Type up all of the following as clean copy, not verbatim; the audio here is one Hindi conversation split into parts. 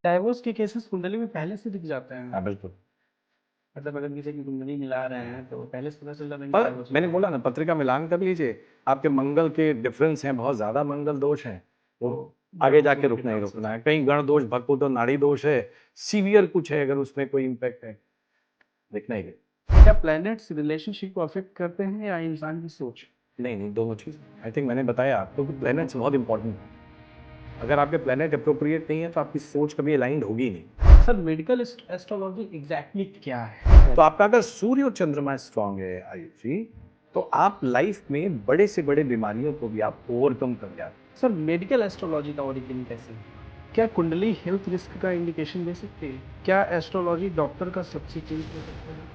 डाइवोर्स के केसेस कुंडली में पहले से दिख जाते हैं। हाँ बिल्कुल। मतलब अगर किसी की कुंडली मिला रहे हैं तो पहले से पता चल जाता है कि पर divorce मैंने हुआ है। बोला ना, पत्रिका मिलान कर लीजिए, आपके मंगल के डिफरेंस हैं, बहुत ज्यादा मंगल दोष हैं, वो आगे जाके रुकना ही रुकना है। कहीं गण दोष, भरपूर नाड़ी दोष है, सीवियर कुछ है, अगर उसमें कोई इम्पैक्ट है, दिखना ही है। क्या प्लैनेट्स रिलेशनशिप को अफेक्ट करते हैं या इंसान की सोच? नहीं नहीं, दोनों चीज। आई थिंक मैंने बताया आपको कि प्लैनेट्स बहुत इंपॉर्टेंट है। अगर आपके प्लैनेट अप्रोप्रिएट नहीं है तो आपकी सोच कभी अलाइंड होगी नहीं। सर मेडिकल एस्ट्रोलॉजी एग्जैक्टली क्या है? तो आपका अगर सूर्य और चंद्रमा स्ट्रांग है आयुष जी, तो आप लाइफ में बड़े से बड़े बीमारियों को भी आप ओवरकम कर जाते हैं। सर मेडिकल एस्ट्रोलॉजी का ओरिजिन कैसे है? क्या कुंडली हेल्थ रिस्क का इंडिकेशन दे सकती है? क्या एस्ट्रोलॉजी डॉक्टर का सब्स्टिट्यूट हो सकता है?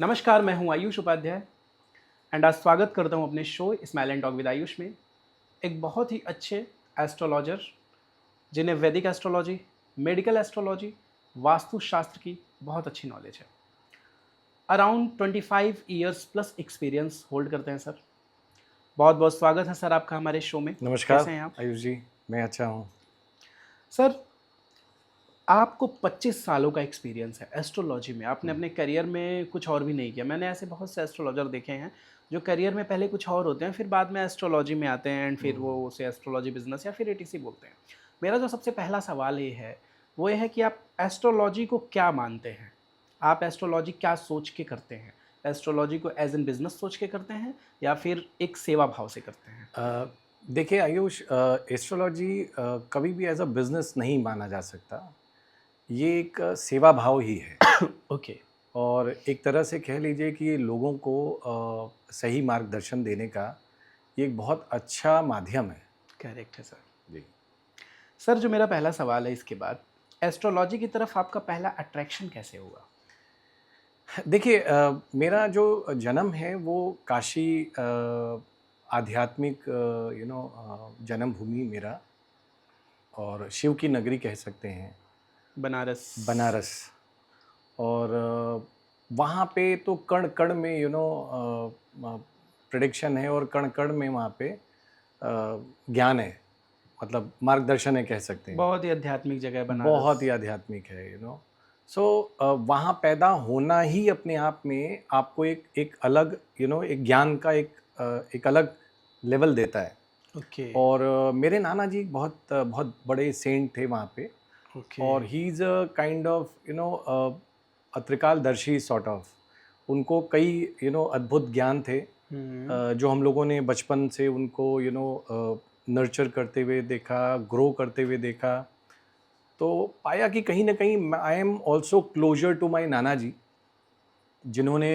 नमस्कार, मैं हूं आयुष उपाध्याय एंड आज स्वागत करता हूं अपने show smile and talk with Ayush में एक बहुत ही अच्छे एस्ट्रोलॉजर जिन्हें वैदिक एस्ट्रोलॉजी, मेडिकल एस्ट्रोलॉजी, वास्तुशास्त्र की बहुत अच्छी नॉलेज है। Around 25 years plus experience hold करते हैं सर। बहुत बहुत स्वागत है सर आपका हमारे शो में। नमस्कार कैसे हैं आप? आयुष जी, मैं अच्छा हूँ। सर आपको 25 सालों का एक्सपीरियंस है एस्ट्रोलॉजी में। आपने अपने करियर में कुछ और भी नहीं किया। मैंने ऐसे बहुत से एस्ट्रोलॉजर देखे हैं जो करियर में पहले कुछ और होते हैं, फिर बाद में एस्ट्रोलॉजी में आते हैं एंड फिर वो उसे एस्ट्रोलॉजी बिजनेस या फिर एटीसी बोलते हैं। मेरा जो सबसे पहला सवाल ये है वो ये है कि आप एस्ट्रोलॉजी को क्या मानते हैं? आप एस्ट्रोलॉजी क्या सोच के करते हैं? एस्ट्रोलॉजी को एज एन बिजनेस सोच के करते हैं या फिर एक सेवा भाव से करते हैं? देखिए आयुष, एस्ट्रोलॉजी कभी भी एज अ बिजनेस नहीं माना जा सकता। ये एक सेवा भाव ही है। ओके। और एक तरह से कह लीजिए कि ये लोगों को सही मार्गदर्शन देने का ये एक बहुत अच्छा माध्यम है। करेक्ट है सर। जी। सर जो मेरा पहला सवाल है इसके बाद, एस्ट्रोलॉजी की तरफ आपका पहला अट्रैक्शन कैसे हुआ? देखिए, मेरा जो जन्म है वो काशी आध्यात्मिक जन्मभूमि मेरा, और शिव की नगरी कह सकते हैं, बनारस। बनारस। और वहाँ पे तो कण कण में प्रेडिक्शन है, और कण कण में वहाँ पे ज्ञान है, मतलब मार्गदर्शन है कह सकते हैं। बहुत ही आध्यात्मिक जगह है बनारस। बहुत ही आध्यात्मिक है। सो वहाँ पैदा होना ही अपने आप में आपको एक अलग एक ज्ञान का एक अलग लेवल देता है। ओके। और मेरे नाना जी एक बहुत बहुत बड़े सेंट थे वहाँ पे। ओके। और he is a kind of त्रिकालदर्शी सॉर्ट ऑफ। उनको कई अद्भुत ज्ञान थे, जो हम लोगों ने बचपन से उनको नर्चर करते हुए देखा, ग्रो करते हुए देखा। तो पाया कि कहीं ना कहीं I am also closer to my नाना जी, जिन्होंने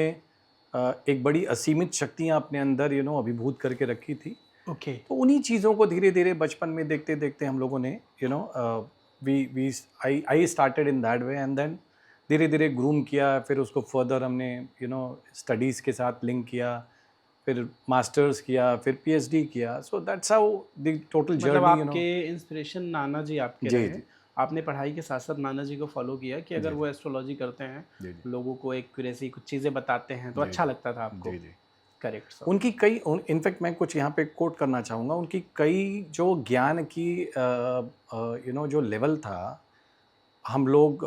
एक बड़ी असीमित शक्तियाँ अपने अंदर अभिभूत करके रखी थी। ओके। तो उन्हीं चीज़ों को धीरे धीरे बचपन में देखते देखते हम लोगों ने we I started in that way, and then धीरे धीरे ग्रूम किया। फिर उसको फर्दर हमने स्टडीज़ के साथ लिंक किया, फिर मास्टर्स किया, फिर पीएचडी किया। So that's how the total मतलब जर्नी आपके इंस्पिरेशन नाना जी आपके जी रहे। जी आपने पढ़ाई के साथ साथ नाना जी को फॉलो किया कि अगर जी वो एस्ट्रोलॉजी करते हैं, जी जी लोगों को एक्यूरेसी कुछ चीज़ें बताते हैं तो जी अच्छा लगता था आपको। जी जी। Correct sir. उनकी कई इनफैक्ट मैं कुछ यहाँ पे कोट करना चाहूँगा। उनकी कई जो ज्ञान की जो लेवल था, हम लोग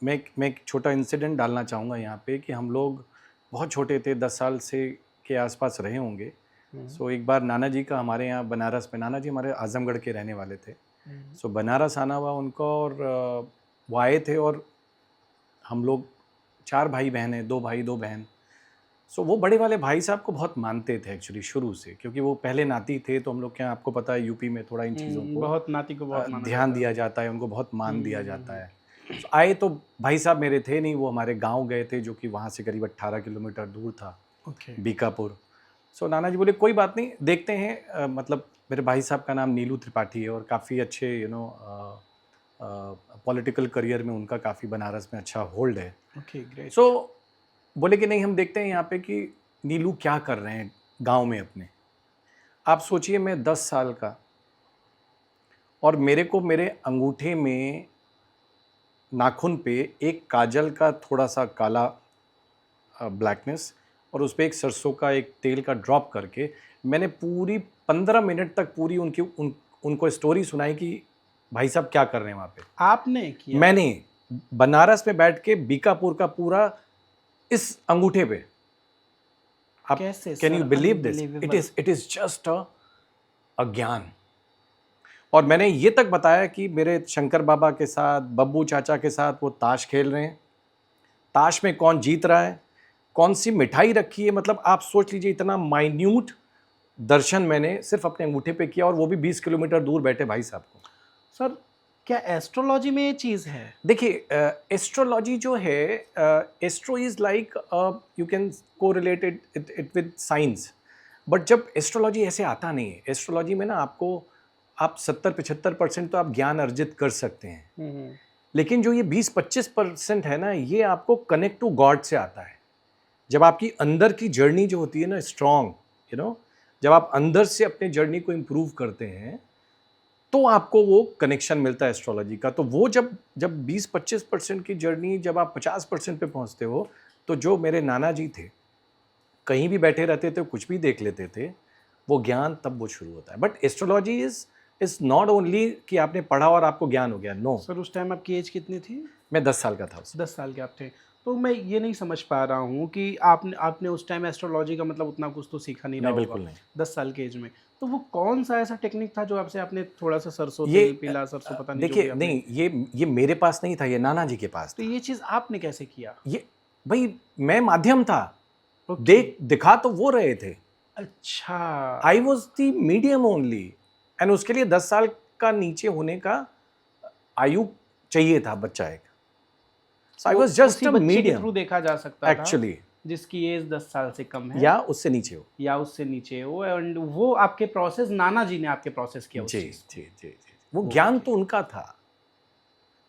मैं एक छोटा इंसिडेंट डालना चाहूँगा यहाँ पे कि हम लोग बहुत छोटे थे, 10 साल से के आसपास रहे होंगे। सो एक बार नाना जी का हमारे यहाँ बनारस में, नाना जी हमारे आजमगढ़ के रहने वाले थे। सो बनारस आना हुआ उनको, और वो आए थे, और हम लोग 4 भाई बहन हैं, 2 भाई 2 बहन। सो वो बड़े वाले भाई साहब को बहुत मानते थे एक्चुअली शुरू से, क्योंकि वो पहले नाती थे। तो हम लोग के यहाँ, आपको पता है, यूपी में थोड़ा इन चीज़ों को बहुत नाती को बहुत माना ध्यान जाता दिया जाता है, उनको बहुत मान दिया है। जाता है। So, आए तो भाई साहब मेरे थे नहीं, वो हमारे गांव गए थे, जो कि वहाँ से करीब 18 किलोमीटर दूर था, ओके। बीकापुर। सो नाना जी बोले कोई बात नहीं, देखते हैं। मतलब मेरे भाई साहब का नाम नीलू त्रिपाठी है, और काफ़ी अच्छे पॉलिटिकल करियर में उनका काफ़ी बनारस में अच्छा होल्ड है। Okay great. सो बोले कि नहीं, हम देखते हैं यहाँ पे कि नीलू क्या कर रहे हैं गांव में अपने। आप सोचिए, मैं 10 साल का, और मेरे को मेरे अंगूठे में नाखून पे एक काजल का थोड़ा सा काला ब्लैकनेस और उस पे एक सरसों का एक तेल का ड्रॉप करके मैंने पूरी 15 मिनट तक पूरी उनको स्टोरी सुनाई कि भाई साहब क्या कर रहे हैं वहाँ पे। आपने किया? मैंने बनारस में बैठ के बीकापुर का पूरा इस अंगूठे पे, आप कैसे can you sir? Believe this? Unbelievable. It is just a ज्ञान। और मैंने ये तक बताया कि मेरे शंकर बाबा के साथ, बब्बू चाचा के साथ वो ताश खेल रहे हैं, ताश में कौन जीत रहा है, कौन सी मिठाई रखी है। मतलब आप सोच लीजिए इतना माइन्यूट दर्शन मैंने सिर्फ अपने अंगूठे पे किया, और वो भी 20 किलोमीटर दूर बैठे भाई साहब को। सर क्या एस्ट्रोलॉजी में ये चीज़ है? देखिए एस्ट्रोलॉजी जो है, astro is like you can correlate it with science, but जब एस्ट्रोलॉजी ऐसे आता नहीं है। एस्ट्रोलॉजी में ना आप 70-75% तो आप ज्ञान अर्जित कर सकते हैं, लेकिन जो ये 20-25% है ना, ये आपको कनेक्ट टू गॉड से आता है। जब आपकी अंदर की जर्नी जो होती है ना स्ट्रॉन्ग, जब आप अंदर से अपने जर्नी को इम्प्रूव करते हैं तो आपको वो कनेक्शन मिलता है एस्ट्रोलॉजी का। तो वो जब 20-25% की जर्नी जब आप 50% पे पहुंचते हो, तो जो मेरे नाना जी थे, कहीं भी बैठे रहते थे, कुछ भी देख लेते थे, वो ज्ञान तब वो शुरू होता है। But astrology is not only कि आपने पढ़ा और आपको ज्ञान हो गया, नो। सर उस टाइम आपकी एज कितनी थी? मैं 10 साल का था उस 10 साल के आप थे। तो मैं ये नहीं समझ पा रहा हूँ कि आपने उस टाइम एस्ट्रोलॉजी का मतलब उतना कुछ तो सीखा नहीं रहा नहीं, होगा बिल्कुल नहीं। 10 साल के एज में। तो वो कौन सा ऐसा टेक्निक था जो आपने थोड़ा सा सरसों ये तेल, पीला सरसों, पता नहीं जो भी देखिए, आपने। नहीं, ये मेरे पास नहीं था, ये नाना जी के पास तो था। ये चीज़ आपने कैसे किया? ये भाई मैं माध्यम था, ओके। दिखा तो वो रहे थे, अच्छा। I was the medium only. And उसके लिए 10 साल का नीचे होने का आयु चाहिए था बच्चा एक। सो आई वो वॉज जस्ट उसी अ बच्चे के मीडियम थ्रू देखा जा सकता था एक्चुअली, जिसकी एज 10 साल से कम है या उससे नीचे हो। या उससे नीचे हो, एंड वो आपके प्रोसेस, नाना जी ने आपके प्रोसेस किया उस जी चीज़ को। जी जी जी, वो ज्ञान तो उनका था।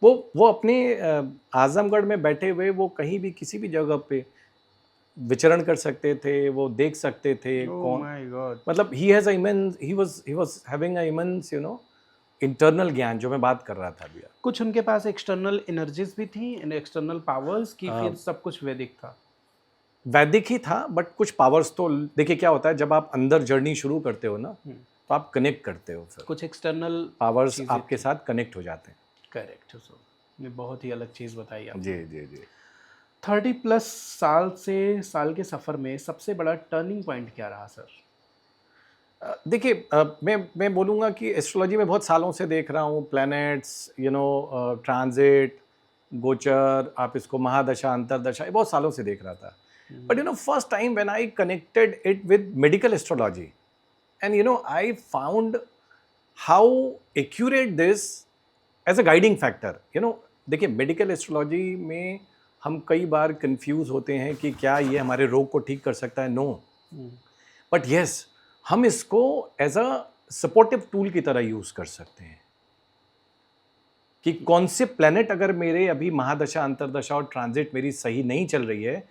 वो अपने आजमगढ़ में बैठे हुए वो कहीं भी किसी भी जगह पे विचरण कर सकते थे, वो देख सकते थे ओह कौन, माय गॉड। मतलब he was having a immense internal ज्ञान, जो मैं बात कर रहा था अभी। कुछ उनके पास एक्सटर्नल एनर्जीज भी थी, एक्सटर्नल पावर्स की, फिर सब कुछ वैदिक था? वैदिक ही था, बट कुछ पावर्स तो देखिए क्या होता है जब आप अंदर जर्नी शुरू करते हो ना, तो आप कनेक्ट करते हो, फिर कुछ एक्सटर्नल पावर्स आपके साथ कनेक्ट हो जाते हैं। करेक्ट। सर ये बहुत ही अलग चीज़ बताई आपने। जी जी जी। 30+ साल के सफ़र में सबसे बड़ा टर्निंग पॉइंट क्या रहा सर? देखिए मैं बोलूँगा कि एस्ट्रोलॉजी में बहुत सालों से देख रहा हूँ, प्लैनेट्स, ट्रांजिट, गोचर, आप इसको महादशा, अंतरदशा, ये बहुत सालों से देख रहा था। But first time when I connected it with medical astrology, and I found how accurate this as a guiding factor. देखिए मेडिकल एस्ट्रोलॉजी में हम कई बार कंफ्यूज होते हैं कि क्या ये हमारे रोग को ठीक कर सकता है, नो। बट यस, हम इसको एज अ सपोर्टिव टूल की तरह यूज कर सकते हैं कि कौन से प्लेनेट अगर मेरे अभी महादशा, अंतरदशा और ट्रांजिट मेरी सही नहीं चल रही है,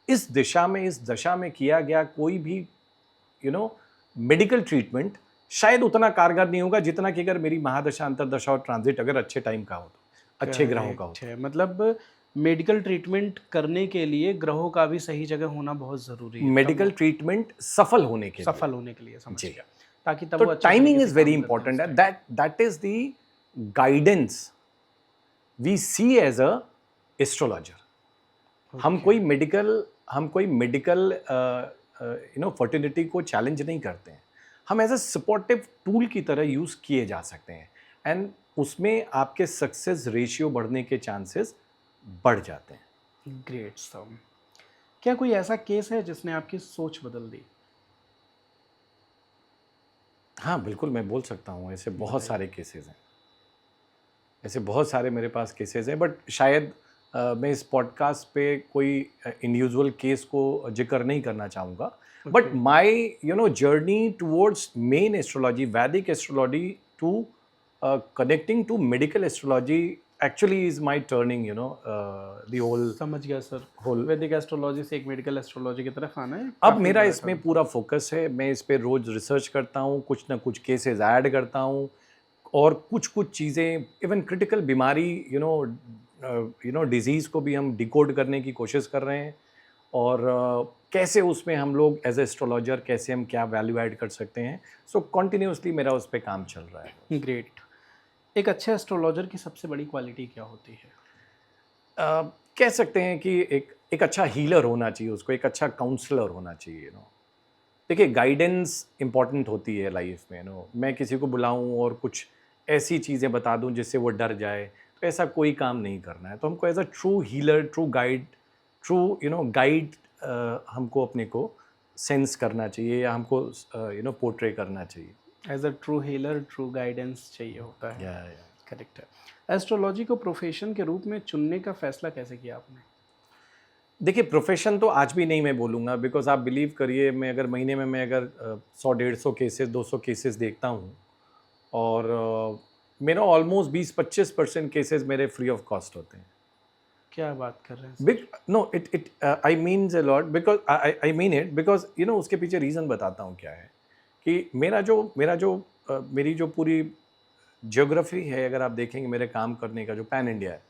इस दिशा में, इस दशा में किया गया कोई भी मेडिकल ट्रीटमेंट शायद उतना कारगर नहीं होगा जितना कि अगर मेरी महादशा, अंतरदशा और ट्रांजिट अगर अच्छे टाइम का हो, तो अच्छे ग्रहों का हो। मतलब मेडिकल ट्रीटमेंट करने के लिए ग्रहों का भी सही जगह होना बहुत ज़रूरी है, मेडिकल ट्रीटमेंट सफल होने के लिए, सफल होने के लिए, समझ जी। गया, ताकि तब तो वो अच्छे टाइमिंग तरीके इज से वेरी काम करते इंपॉर्टेंट हैं है, उस time। That is the guidance we see as a astrologer. हम कोई मेडिकल फर्टिलिटी को चैलेंज नहीं करते हैं, हम एज अ सपोर्टिव टूल की तरह यूज किए जा सकते हैं, एंड उसमें आपके सक्सेस रेशियो बढ़ने के चांसेस बढ़ जाते हैं। Great sir. क्या कोई ऐसा केस है जिसने आपकी सोच बदल दी? हाँ बिल्कुल, मैं बोल सकता हूँ, ऐसे बहुत सारे केसेस हैं, ऐसे बहुत सारे मेरे पास केसेस हैं, बट शायद मैं इस पॉडकास्ट पे कोई इंडिविजुअल केस को जिक्र नहीं करना चाहूँगा। But my journey towards main astrology, Vedic astrology, to connecting to medical astrology actually is my turning the whole. समझ गया सर, वैदिक एस्ट्रोलॉजी से एक मेडिकल एस्ट्रोलॉजी की तरफ आना है। अब मेरा इसमें पूरा फोकस है, मैं इस पे रोज रिसर्च करता हूँ, कुछ ना कुछ केसेस ऐड करता हूँ, और कुछ चीज़ें, इवन क्रिटिकल बीमारी डिजीज़ को भी हम डिकोड करने की कोशिश कर रहे हैं, और कैसे उसमें हम लोग एज एस्ट्रोलॉजर कैसे हम क्या वैल्यू ऐड कर सकते हैं। सो कॉन्टिन्यूसली मेरा उस पर काम चल रहा है। ग्रेट। एक अच्छे एस्ट्रोलॉजर की सबसे बड़ी क्वालिटी क्या होती है? कह सकते हैं कि एक अच्छा हीलर होना चाहिए उसको, एक अच्छा काउंसलर होना चाहिए। देखिए, गाइडेंस इंपॉर्टेंट होती है लाइफ में। मैं किसी को बुलाऊं और कुछ ऐसी चीज़ें बता दूं जिससे वो डर जाए, तो ऐसा कोई काम नहीं करना है। तो हमको as a true healer, true guide, true guide हमको अपने को सेंस करना चाहिए, या हमको पोर्ट्रे करना चाहिए। As a true healer true guidance चाहिए होता है। या करेक्ट है। एस्ट्रोलॉजी को प्रोफेशन के रूप में चुनने का फैसला कैसे किया आपने? देखिए, प्रोफेशन तो आज भी नहीं मैं बोलूँगा, बिकॉज आप बिलीव करिए, मैं अगर महीने में मैं अगर 100-150 केसेस, 200 केसेस देखता हूँ, और मेरा ऑलमोस्ट 20-25% केसेस मेरे फ्री ऑफ कॉस्ट होते हैं। क्या बात कर रहे हैं sir? Big no, it I means a lot, because I mean it, because उसके पीछे रीज़न बताता हूँ क्या है। कि मेरी जो पूरी ज्योग्राफी है, अगर आप देखेंगे मेरे काम करने का, जो पैन इंडिया है,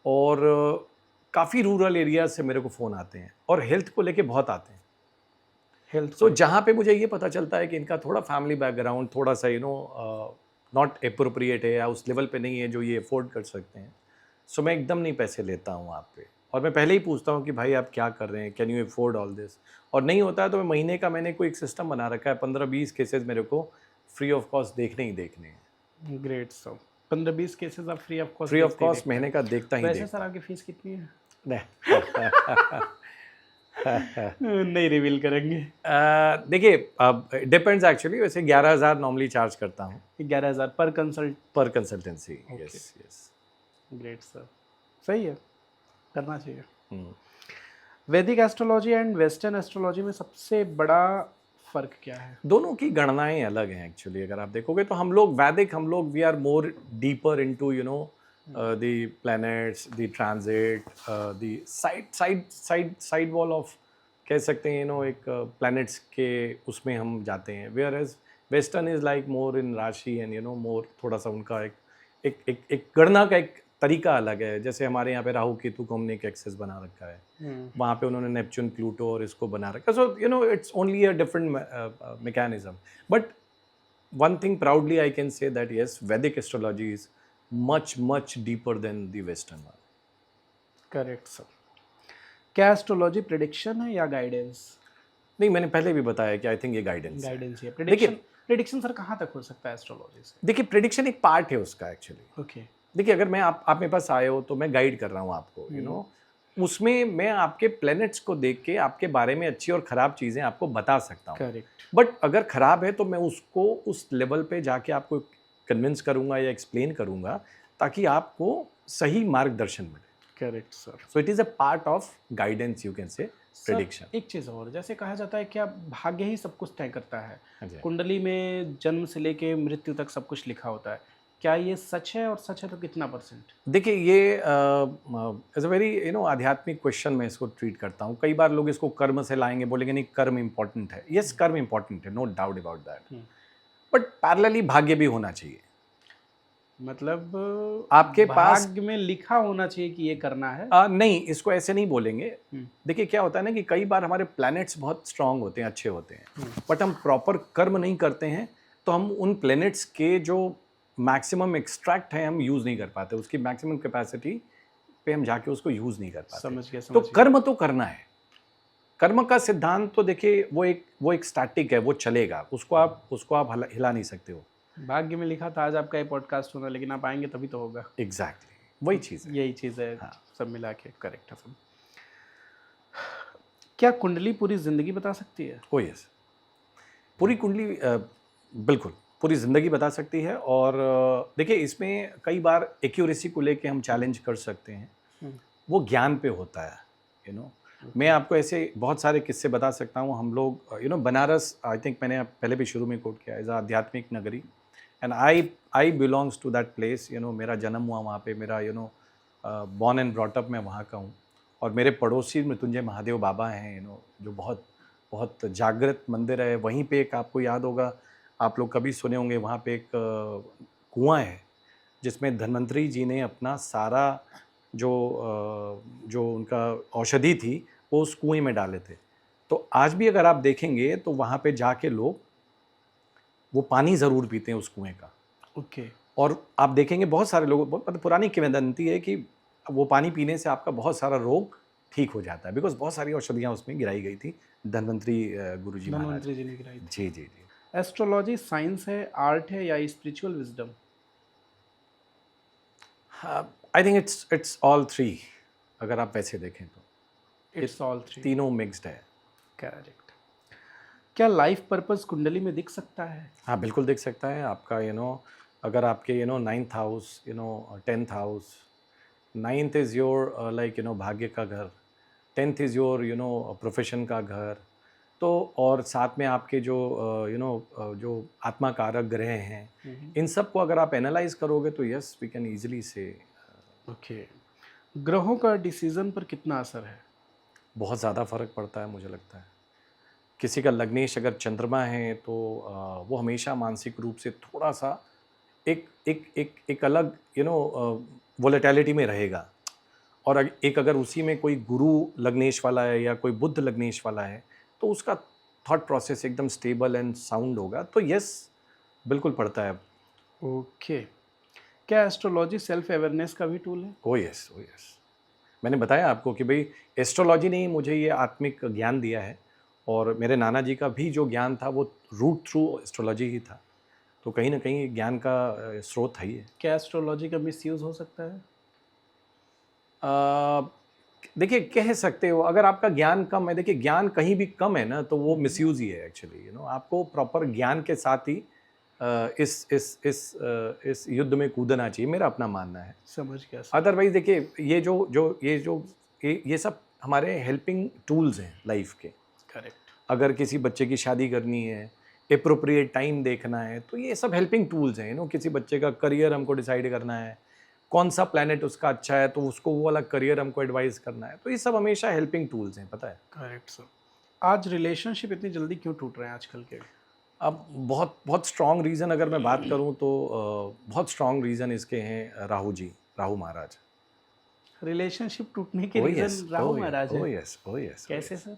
और काफ़ी रूरल एरिया से मेरे को फ़ोन आते हैं, और हेल्थ को लेके बहुत आते हैं। हेल्थ सो जहाँ पे मुझे ये पता चलता है कि इनका थोड़ा फैमिली बैकग्राउंड थोड़ा सा नॉट अप्रोप्रिएट है, या उस लेवल पे नहीं है जो ये अफोर्ड कर सकते हैं, सो मैं एकदम नहीं पैसे लेता हूँ आप पे, और मैं पहले ही पूछता हूँ कि भाई आप क्या कर रहे हैं, can you afford all this. और नहीं होता है तो मैं महीने का, मैंने कोई एक सिस्टम बना रखा है, 15-20 केसेस मेरे को फ्री ऑफ कॉस्ट देखने ही देखने हैं। Great sir. 15-20 केसेस आप free of cost free of cost महीने का देखता ही वैसे देखता सर आपकी फीस कितनी है? नहीं। नहीं रिवील करेंगे। देखिए, अब डिपेंड्स एक्चुअली, वैसे 11,000 नॉर्मली चार्ज करता हूँ 11,000 पर कंसल्ट। पर consultancy. Okay. Yes yes. Great sir. सही है, करना चाहिए। वैदिक एस्ट्रोलॉजी एंड वेस्टर्न एस्ट्रोलॉजी में सबसे बड़ा फर्क क्या है? दोनों की गणनाएं अलग हैं एक्चुअली। अगर आप देखोगे तो हम लोग we are more deeper into the planets, the transit, the side wall of, कह सकते हैं एक प्लैनेट्स के उसमें हम जाते हैं। Where as western is like more in rashi, and मोर थोड़ा सा उनका एक गणना का एक तरीका अलग है। जैसे हमारे यहाँ पे राहु केतु को हमने एक एक्सेस बना रखा है, वहाँ पे उन्होंने नेपच्यून, प्लूटो और इसको बना रखा। So it's only a different mechanism. But one thing proudly I can say that yes, Vedic astrology is much deeper than the western one. Correct sir. क्या एस्ट्रोलॉजी प्रेडिक्शन है या गाइडेंस? नहीं, मैंने पहले भी बताया कि आई थिंक ये गाइडेंस है। गाइडेंस है। प्रेडिक्शन सर कहाँ तक हो सकता है एस्ट्रोलॉजी से? देखिए, प्रेडिक्शन एक पार्ट है उसका एक्चुअली। ओके। देखिए, अगर आप मेरे पास आए हो तो मैं गाइड कर रहा हूँ आपको, उसमें मैं आपके प्लैनेट्स को देख के आपके बारे में अच्छी और ख़राब चीज़ें आपको बता सकता हूँ। करेक्ट। बट अगर ख़राब है तो मैं उसको उस लेवल पे जाके आपको कन्विंस करूँगा या एक्सप्लेन करूँगा, ताकि आपको सही मार्गदर्शन मिले। Correct sir. So it is a part of guidance, you can say prediction. एक चीज़ और, जैसे कहा जाता है क्या भाग्य ही सब कुछ तय करता है। हाँ जी। कुंडली में जन्म से लेके मृत्यु तक सब कुछ लिखा होता है, क्या ये सच है, और सच है तो कितना %? देखिए, ये एज अ वेरी आध्यात्मिक क्वेश्चन मैं इसको ट्रीट करता हूँ। कई बार लोग इसको कर्म से लाएंगे, बोलेंगे नहीं कर्म इंपॉर्टेंट है। यस, कर्म इंपॉर्टेंट है, no doubt about that, but parallelly भाग्य भी होना चाहिए। मतलब आपके पास भाग्य में लिखा होना चाहिए कि ये करना है? नहीं, इसको ऐसे नहीं बोलेंगे। देखिए, क्या होता है ना कि कई बार हमारे प्लैनेट्स बहुत स्ट्रांग होते हैं, अच्छे होते हैं, बट हम प्रॉपर कर्म नहीं करते हैं, तो हम उन प्लैनेट्स के जो मैक्सिमम एक्सट्रैक्ट है हम यूज़ नहीं कर पाते, उसकी मैक्सिमम कैपेसिटी पे हम जाके उसको यूज़ नहीं कर पाते। समझ गया। तो कर्म तो करना है। कर्म का सिद्धांत तो देखिए वो एक स्टैटिक है, वो चलेगा, उसको आप हिला नहीं सकते हो। भाग्य में लिखा था आज आपका ये पॉडकास्ट होना, लेकिन आप आएंगे तभी तो होगा। एग्जैक्टली, वही चीज़ है। यही चीज़ है। हाँ। सब मिला के करेक्ट है सब। क्या कुंडली पूरी जिंदगी बता सकती है? ओ यस, पूरी कुंडली बिल्कुल पूरी ज़िंदगी बता सकती है। और देखिए, इसमें कई बार एक्यूरेसी को लेके हम चैलेंज कर सकते हैं, वो ज्ञान पे होता है। मैं आपको ऐसे बहुत सारे किस्से बता सकता हूँ। हम लोग बनारस, आई थिंक मैंने पहले भी शुरू में कोट किया, एज आध्यात्मिक नगरी, and I belongs to that place. मेरा जन्म हुआ वहाँ पे, मेरा बॉर्न एंड ब्रॉट अप मैं वहाँ का हूँ। और मेरे पड़ोसी मृत्युंजय महादेव बाबा हैं, जो बहुत बहुत जागृत मंदिर है। वहीं पे एक, आपको याद होगा, आप लोग कभी सुने होंगे, वहाँ पे एक कुआं है जिसमें धन्वंतरी जी ने अपना सारा जो उनका औषधि थी वो उस कुएं में डाले थे। तो आज भी अगर आप देखेंगे तो वहाँ पे जाके लोग वो पानी ज़रूर पीते हैं उस कुएं का। ओके। और आप देखेंगे बहुत सारे लोग, बहुत मतलब पुरानी किंवदंती है कि वो पानी पीने से आपका बहुत सारा रोग ठीक हो जाता है, बिकॉज बहुत सारी औषधियाँ उसमें गिराई गई थी धन्वंतरी गुरुजी महाराज। धन्वंतरी जी ने गिराई थी। जी जी जी। एस्ट्रोलॉजी साइंस है, आर्ट है या spiritual wisdom? I think it's all three, अगर आप वैसे देखें तो इट्स ऑल थ्री। तीनों मिक्स्ड है। करेक्ट। क्या लाइफ पर्पस कुंडली में दिख सकता है? हाँ बिल्कुल दिख सकता है आपका, अगर आपके 9th house, 10th house, 9th is your like भाग्य का घर, 10th इज़ योर प्रोफेशन का घर। तो और साथ में आपके जो जो आत्मा कारक ग्रह हैं, इन सब को अगर आप एनालाइज करोगे तो यस वी कैन इजीली से। ओके। ग्रहों का डिसीजन पर कितना असर है? बहुत ज़्यादा फर्क पड़ता है मुझे लगता है। किसी का लग्नेश अगर चंद्रमा है तो वो हमेशा मानसिक रूप से थोड़ा सा एक अलग वोलेटिलिटी में रहेगा। और एक अगर उसी में कोई गुरु लग्नेश वाला है या कोई बुध लग्नेश वाला है तो उसका थॉट प्रोसेस एकदम स्टेबल एंड साउंड होगा। तो यस बिल्कुल पड़ता है। ओके। क्या एस्ट्रोलॉजी सेल्फ अवेयरनेस का भी टूल है? ओ यस, ओ यस। मैंने बताया आपको कि भाई एस्ट्रोलॉजी ने ही मुझे ये आत्मिक ज्ञान दिया है, और मेरे नाना जी का भी जो ज्ञान था वो रूट थ्रू एस्ट्रोलॉजी ही था। तो कहीं ना कहीं ज्ञान का स्रोत है ही है। क्या एस्ट्रोलॉजी का मिसयूज हो सकता है? अ, देखिए कह सकते हो, अगर आपका ज्ञान कम है, देखिए ज्ञान कहीं भी कम है ना तो वो मिसयूज ही है एक्चुअली। आपको प्रॉपर ज्ञान के साथ ही इस युद्ध में कूदना चाहिए, मेरा अपना मानना है। समझ गया सर। अदरवाइज देखिए ये सब हमारे हेल्पिंग टूल्स हैं लाइफ के। करेक्ट। अगर किसी बच्चे की शादी करनी है, एप्रोप्रिएट टाइम देखना है, तो ये सब हेल्पिंग टूल्स हैं। किसी बच्चे का करियर हमको डिसाइड करना है, कौन सा प्लैनेट उसका अच्छा है तो उसको वो वाला करियर हमको एडवाइस करना है, तो ये सब हमेशा हेल्पिंग टूल्स हैं, पता है। Correct sir. आज रिलेशनशिप इतनी जल्दी क्यों टूट रहे हैं आजकल के? अब बहुत बहुत स्ट्रॉन्ग रीज़न अगर मैं बात करूं तो बहुत स्ट्रॉन्ग रीज़न इसके हैं राहु जी, राहु महाराज। रिलेशनशिप टूटने के ओ यस, रीजन राहु महाराज ओ है? यस, ओ यस। कैसे सर?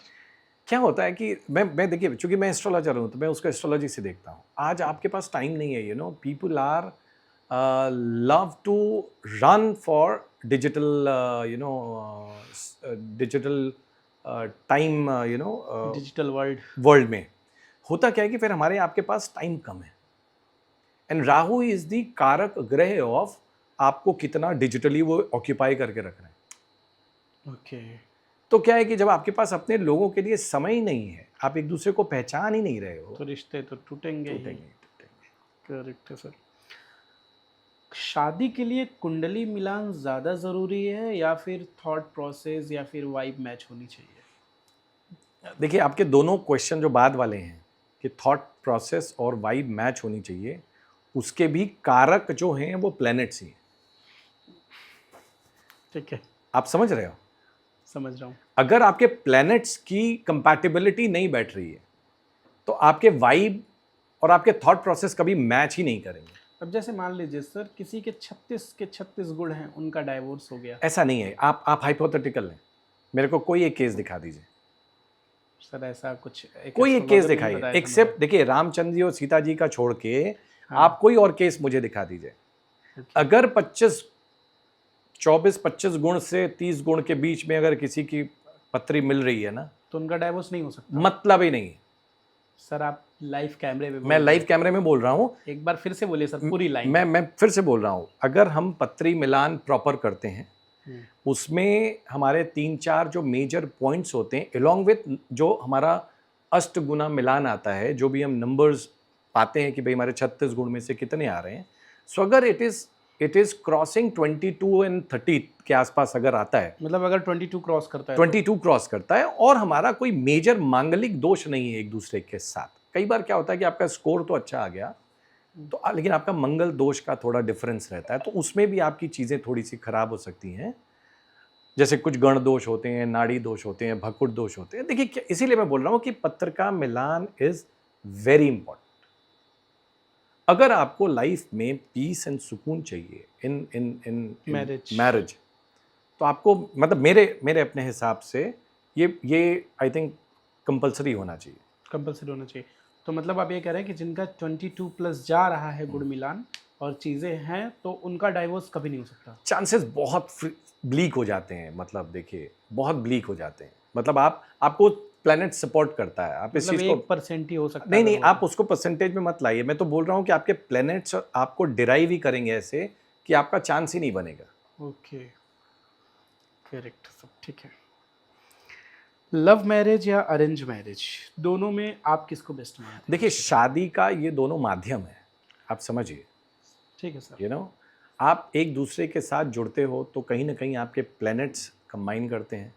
क्या होता है कि मैं देखिए, चूंकि मैं एस्ट्रोलॉजर हूँ तो मैं उसको एस्ट्रोलॉजी से देखता हूँ। आज आपके पास टाइम नहीं है, people are love to run for digital digital time digital world. World में। होता क्या है कि फिर हमारे आपके पास टाइम कम है, एंड राहु इज द कारक ग्रह ऑफ आपको कितना डिजिटली वो ऑक्यूपाई करके रख रहे हैं। ओके। तो क्या है कि जब आपके पास अपने लोगों के लिए समय ही नहीं है, आप एक दूसरे को पहचान ही नहीं रहे हो, तो रिश्ते तो टूटेंगे ही। टूटेंगे। करेक्ट है सर। शादी के लिए कुंडली मिलान ज़्यादा ज़रूरी है या फिर थॉट प्रोसेस या फिर वाइब मैच होनी चाहिए? देखिए आपके दोनों क्वेश्चन जो बाद वाले हैं कि थॉट प्रोसेस और वाइब मैच होनी चाहिए, उसके भी कारक जो हैं वो प्लैनेट्स ही हैं। ठीक है, आप समझ रहे हो? समझ रहा हूँ। अगर आपके प्लैनेट्स की कंपैटिबिलिटी नहीं बैठ रही है तो आपके वाइब और आपके थॉट प्रोसेस कभी मैच ही नहीं करेंगे। अब जैसे मान लीजिए सर, किसी के 36 के 36 गुण हैं, उनका डाइवोर्स हो गया। ऐसा नहीं है। आप हाइपोथेटिकल हैं, मेरे को कोई एक केस दिखा दीजिए। सर ऐसा कुछ कोई एक केस एस्ट्रोलॉजर ने दिखाइए, बताया था एक्सेप्ट देखिए रामचंद्र जी और सीता जी का छोड़ के हाँ। आप कोई और केस मुझे दिखा दीजिए। मुझे। अगर 24-25 गुण से 30 गुण के बीच में अगर किसी की पत्री मिल रही है ना, तो उनका डाइवोर्स नहीं हो सकता? मतलब ही नहीं। सर आप लाइव कैमरे में मैं लाइव कैमरे में बोल रहा हूँ। एक बार फिर से बोलिए सर, पूरी लाइन। मैं फिर से बोल रहा हूँ, अगर हम पत्री मिलान प्रॉपर करते हैं, उसमें हमारे 3-4 जो मेजर पॉइंट्स होते हैं, अलॉन्ग विथ जो हमारा अष्ट गुना मिलान आता है, जो भी हम नंबर्स पाते हैं कि भाई हमारे 36 गुण में से कितने आ रहे हैं। सो अगर इट इज क्रॉसिंग 22 एंड 30 के आसपास अगर आता है, मतलब अगर 22 क्रॉस करता है 22 क्रॉस करता है और हमारा कोई मेजर मांगलिक दोष नहीं है एक दूसरे के साथ। कई बार क्या होता है कि आपका स्कोर तो अच्छा आ गया तो लेकिन आपका मंगल दोष का थोड़ा डिफरेंस रहता है, तो उसमें भी आपकी चीज़ें थोड़ी सी खराब हो सकती हैं। जैसे कुछ गण दोष होते हैं, नाड़ी दोष होते हैं, भकुट दोष होते हैं। देखिए इसीलिए मैं बोल रहा हूँ कि पत्र का मिलान इज वेरी इंपॉर्टेंट। अगर आपको लाइफ में पीस एंड सुकून चाहिए इन इन इन Marriage. मैरिज, तो आपको मतलब मेरे अपने हिसाब से ये आई थिंक कंपलसरी होना चाहिए। कंपलसरी होना चाहिए। तो मतलब आप ये कह रहे हैं कि जिनका 22 प्लस जा रहा है गुड़ मिलान और चीज़ें हैं, तो उनका डाइवोर्स कभी नहीं हो सकता। चांसेस बहुत ब्लीक हो जाते हैं, मतलब देखिए बहुत ब्लीक हो जाते हैं। मतलब आपको प्लेनेट सपोर्ट करता है, आप इस मतलब चीज़ को 1% ही हो सकता है नहीं अगर नहीं वो आप उसको परसेंटेज में मत लाइए। मैं तो बोल रहा हूँ कि आपके प्लेनेट्स आपको डिराइव ही करेंगे ऐसे कि आपका चांस ही नहीं बनेगा। ओके, करेक्ट, सब ठीक है। लव मैरिज या अरेंज मैरिज, दोनों में आप किसको बेस्ट मानते हैं? देखिए शादी का ये दोनों माध्यम है, आप समझिए। ठीक है सर। यू नो आप एक दूसरे के साथ जुड़ते हो तो कहीं ना कहीं आपके प्लैनेट्स कंबाइन करते हैं,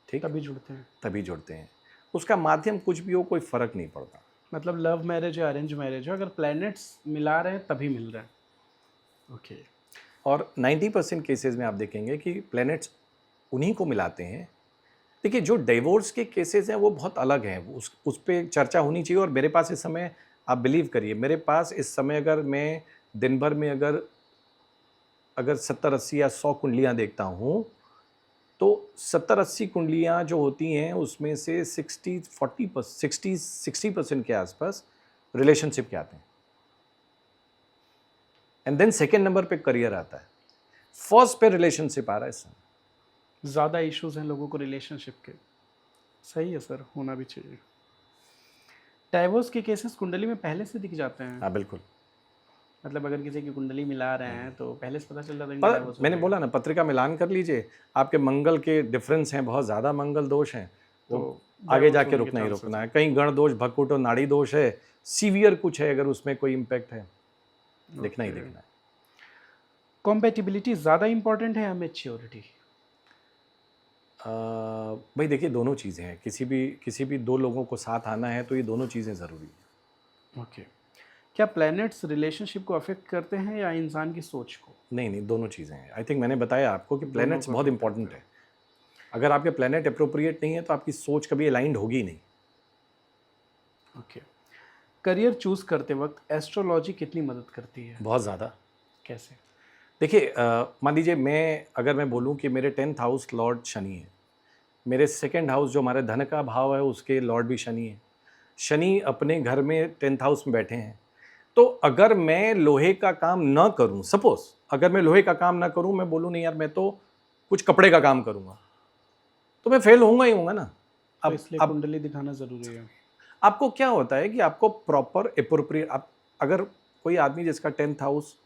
ठीक, तभी जुड़ते हैं। तभी जुड़ते हैं। उसका माध्यम कुछ भी हो कोई फर्क नहीं पड़ता। मतलब लव मैरिज या अरेंज मैरिज हो, अगर प्लैनेट्स मिला रहे हैं तभी मिल रहे हैं। ओके। और 90% केसेस में आप देखेंगे कि प्लैनेट्स उन्हीं को मिलाते हैं। देखिए जो डिवोर्स के केसेस हैं वो बहुत अलग हैं, उस पर चर्चा होनी चाहिए। और मेरे पास इस समय, आप बिलीव करिए, मेरे पास इस समय अगर मैं दिन भर में अगर अगर 70-80 या 100 कुंडलियां देखता हूं, तो 70-80 कुंडलियां जो होती हैं उसमें से 60% के आसपास रिलेशनशिप के आते हैं। एंड देन सेकेंड नंबर पे करियर आता है, फर्स्ट पे रिलेशनशिप आ रहा है इस समय। ज़्यादा इश्यूज हैं लोगों को रिलेशनशिप के। सही है सर, होना भी चाहिए। डाइवोर्स के केसेस कुंडली में पहले से दिख जाते हैं। हाँ बिल्कुल। मतलब अगर किसी की कुंडली मिला रहे हैं तो पहले से पता चल जाता है इनका पर डाइवोर्स हो मैंने जाएगा। बोला ना, पत्रिका मिलान कर लीजिए, आपके मंगल के डिफरेंस हैं, बहुत ज़्यादा मंगल दोष हैं, तो वो आगे डाइवोर्स जाके होने के रुकना ही चांसेस रुकना हैं। है। कहीं गण दोष, भक्कुट और नाड़ी दोष है, सीवियर कुछ है, अगर उसमें कोई इम्पैक्ट है दिखना ही ओके। दिखना है। कॉम्पेटिबिलिटी ज़्यादा इंपॉर्टेंट है या मैच्योरिटी? भाई देखिए दोनों चीज़ें हैं, किसी भी दो लोगों को साथ आना है तो ये दोनों चीज़ें ज़रूरी हैं। ओके। क्या प्लैनेट्स रिलेशनशिप को अफेक्ट करते हैं या इंसान की सोच को? नहीं नहीं दोनों चीज़ें हैं। आई थिंक मैंने बताया आपको कि दोनों प्लैनेट्स को बहुत अफेक्ट करते इंपॉर्टेंट हैं। है। अगर आपके प्लैनेट अप्रोप्रिएट नहीं है तो आपकी सोच कभी अलाइंड होगी ही नहीं। ओके। करियर चूज करते वक्त एस्ट्रोलॉजी कितनी मदद करती है? बहुत ज़्यादा। कैसे? देखिए मान लीजिए अगर मैं बोलूँ कि मेरे 10th हाउस लॉर्ड शनि है, मेरे सेकंड हाउस जो हमारे धन का भाव है उसके लॉर्ड भी शनि है। शनि अपने घर में 10th हाउस में बैठे हैं। तो अगर मैं लोहे का काम ना करूं, सपोज अगर मैं लोहे का काम ना करूं, मैं बोलूं नहीं यार मैं तो कुछ कपड़े का काम करूंगा, तो मैं फेल होऊंगा ही होऊंगा ना। तो अब इसलिए अब कुंडली दिखाना ज़रूरी है। आपको क्या होता है कि आपको प्रॉपर एप्रोप्रिएट, आप अगर कोई आदमी जिसका 10th हाउस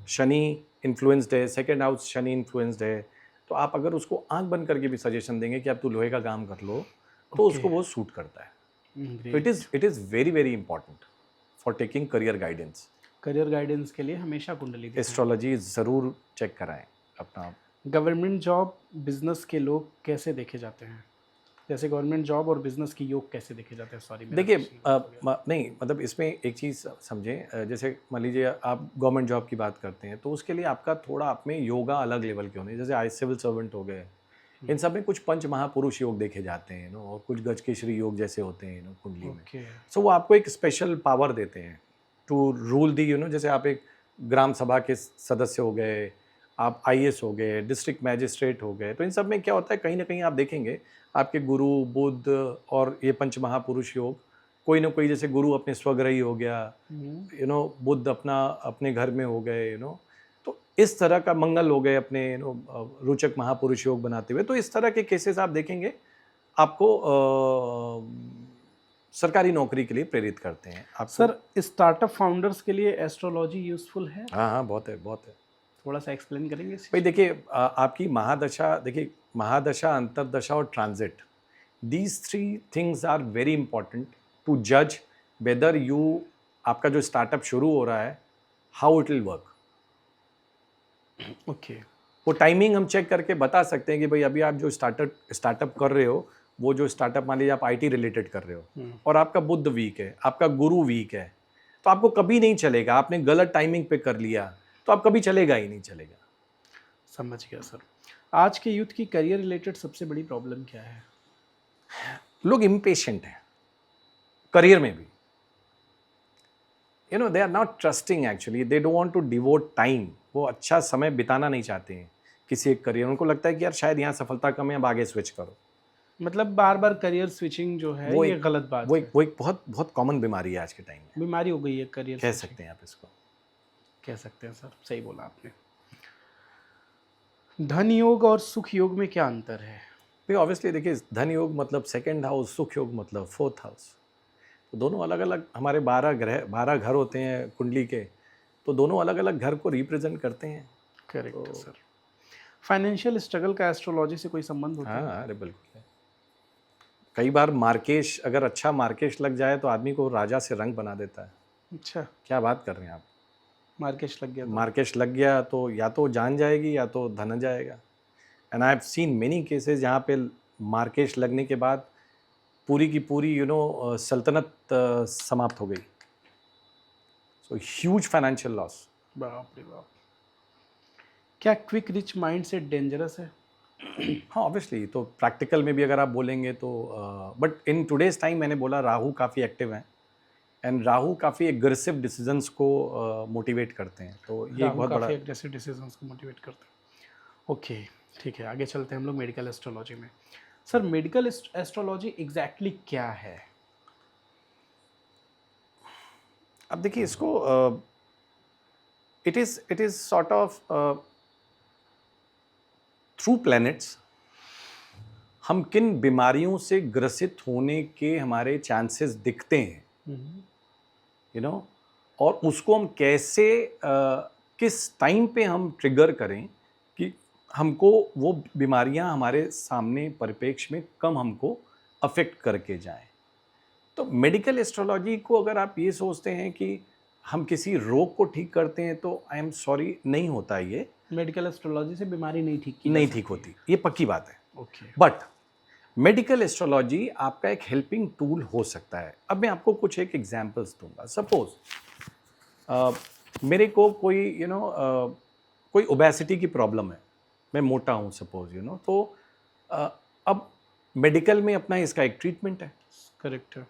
शनि इन्फ्लुएंस्ड है, सेकंड हाउस शनि इन्फ्लुएंस्ड है, तो आप अगर उसको आंख बंद करके भी सजेशन देंगे कि आप तू लोहे का काम कर लो, तो ओके। उसको वो सूट करता है। तो it great. Is it is very very important for taking career guidance. Career guidance के लिए हमेशा कुंडली दिखाएं। एस्ट्रोलॉजी ज़रूर चेक कराएं अपना। गवर्नमेंट जॉब, बिजनेस के लोग कैसे देखे जाते हैं? जैसे गवर्नमेंट जॉब और बिजनेस की योग कैसे देखे जाते हैं? सॉरी मेरा देखिए क्वेश्चन गलत हो गया। नहीं मतलब इसमें एक चीज़ समझें, जैसे मान लीजिए आप गवर्नमेंट जॉब की बात करते हैं तो उसके लिए आपका थोड़ा आप में योगा अलग लेवल के होने, जैसे आई सिविल सर्वेंट हो गए, इन सब में कुछ पंच महापुरुष योग देखे जाते हैं नो, और कुछ गजकेशरी योग जैसे होते हैं नो कुंडली में। ओके। सो वो आपको एक स्पेशल पावर देते हैं टू रूल दी, जैसे आप एक ग्राम सभा के सदस्य हो गए, आप आईएएस हो गए, डिस्ट्रिक्ट मैजिस्ट्रेट हो गए, तो इन सब में क्या होता है कहीं ना कहीं आप देखेंगे आपके गुरु बुद्ध और ये पंच महापुरुष योग, कोई ना कोई, जैसे गुरु अपने स्वग्रही हो गया, बुद्ध अपना अपने घर में हो गए, तो इस तरह का मंगल हो गए अपने रोचक महापुरुष योग बनाते हुए। तो इस तरह के केसेस आप देखेंगे आपको सरकारी नौकरी के लिए प्रेरित करते हैं आपको। सर, स्टार्टअप फाउंडर्स के लिए एस्ट्रोलॉजी यूज़फुल है? हाँ हाँ बहुत है बहुत है। थोड़ा सा एक्सप्लेन करेंगे इस भाई चीज़ देखिए आपकी महादशा, देखिए महादशा, अंतरदशा और transit, these 3 things are very important to जज वेदर यू, आपका जो स्टार्टअप शुरू हो रहा है, हाउ इट विल वर्क। को? ओके। वो टाइमिंग हम चेक करके बता सकते हैं कि भाई अभी आप जो स्टार्टअप कर रहे हो, वो जो स्टार्टअप मान लीजिए आप आईटी रिलेटेड कर रहे हो और आपका बुध वीक है, आपका गुरु वीक है, तो आपको कभी नहीं चलेगा। आपने गलत टाइमिंग पे कर लिया तो आप कभी चलेगा ही नहीं चलेगा। समझ गया सर। आज के यूथ की करियर रिलेटेड सबसे बड़ी प्रॉब्लम क्या है? लोग इम्पेशेंट हैं करियर में भी, they are not trusting actually, they don't want to devote time, वो अच्छा समय बिताना नहीं चाहते हैं। किसी एक करियर, उनको लगता है कि यार शायद यहाँ सफलता कम है, अब आगे स्विच करो। मतलब बार बार करियर स्विचिंग जो है वो ये एक गलत बात है, वो एक बहुत बहुत कॉमन बीमारी है आज के टाइम में, बीमारी हो गई है करियर कह स्विचिंग, सकते हैं आप इसको। कह सकते हैं सर, सही बोला आपने। धन योग और सुख योग में क्या अंतर है? भाई ऑब्वियसली देखिए, धन योग मतलब सेकंड हाउस, सुख योग मतलब फोर्थ हाउस। तो दोनों अलग अलग, हमारे 12 घर होते हैं कुंडली के, तो दोनों अलग अलग घर को रिप्रेजेंट करते हैं। करेक्ट है तो सर। फाइनेंशियल स्ट्रगल का एस्ट्रोलॉजी से कोई संबंध होता है? हाँ, अरे बिल्कुल है। कई बार मार्केश, अगर अच्छा मार्केश लग जाए तो आदमी को राजा से रंग बना देता है। अच्छा, क्या बात कर रहे हैं आप। मार्केश लग गया तो? मार्केश लग गया तो या तो जान जाएगी या तो धन जाएगा। And I have seen many cases जहाँ पे मार्केश लगने के बाद पूरी की पूरी सल्तनत समाप्त हो गई। So huge financial loss. बाप रे बाप। क्या क्विक रिच माइंड से डेंजरस है? हाँ ऑब्वियसली, तो प्रैक्टिकल में भी अगर आप बोलेंगे तो बट इन टुडेज टाइम मैंने बोला राहु काफ़ी एक्टिव हैं, एंड राहु काफ़ी एग्रेसिव डिसीजंस को मोटिवेट करते हैं, तो ये एक राहु बहुत बड़ा। काफ़ी एग्रेसिव डिसीजंस को मोटिवेट करते हैं। ओके, ठीक है, आगे चलते हैं हम लोग मेडिकल एस्ट्रोलॉजी में। सर मेडिकल एस्ट्रोलॉजी एग्जैक्टली क्या है? अब देखिए इसको, it is sort of through planets हम किन बीमारियों से ग्रसित होने के हमारे चांसेस दिखते हैं, यू नो, और उसको हम कैसे किस टाइम पे हम ट्रिगर करें कि हमको वो बीमारियां हमारे सामने परिप्रेक्ष्य में कम हमको अफेक्ट करके जाएं। तो मेडिकल एस्ट्रोलॉजी को अगर आप ये सोचते हैं कि हम किसी रोग को ठीक करते हैं, तो आई एम सॉरी, नहीं होता ये, मेडिकल एस्ट्रोलॉजी से बीमारी नहीं ठीक की जा नहीं सकती ठीक होती, ये पक्की बात है। ओके। बट मेडिकल एस्ट्रोलॉजी आपका एक हेल्पिंग टूल हो सकता है। अब मैं आपको कुछ एक एग्जांपल्स दूंगा। सपोज मेरे को कोई कोई ओबेसिटी की प्रॉब्लम है, मैं मोटा हूँ सपोज, तो अब मेडिकल में अपना इसका एक ट्रीटमेंट है, करेक्ट है।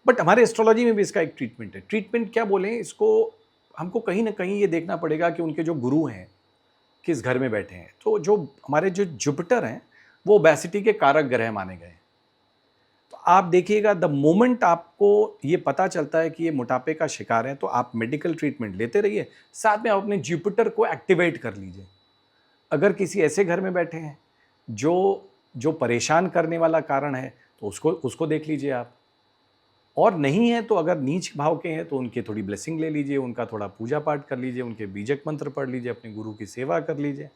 बट हमारे एस्ट्रोलॉजी में भी इसका एक ट्रीटमेंट है। ट्रीटमेंट क्या बोलें इसको, हमको कहीं ना कहीं ये देखना पड़ेगा कि उनके जो गुरु हैं किस घर में बैठे हैं। तो जो हमारे जो जुपिटर हैं वो ओबेसिटी के कारक ग्रह माने गए हैं। तो आप देखिएगा, द मोमेंट आपको ये पता चलता है कि ये मोटापे का शिकार है, तो आप मेडिकल ट्रीटमेंट लेते रहिए, साथ में आप अपने जुपिटर को एक्टिवेट कर लीजिए। अगर किसी ऐसे घर में बैठे हैं जो जो परेशान करने वाला कारण है, तो उसको उसको देख लीजिए आप। और नहीं है तो अगर नीच भाव के हैं तो उनकी थोड़ी ब्लेसिंग ले लीजिए, उनका थोड़ा पूजा पाठ कर लीजिए, उनके बीजक मंत्र पढ़ लीजिए, अपने गुरु की सेवा कर लीजिए।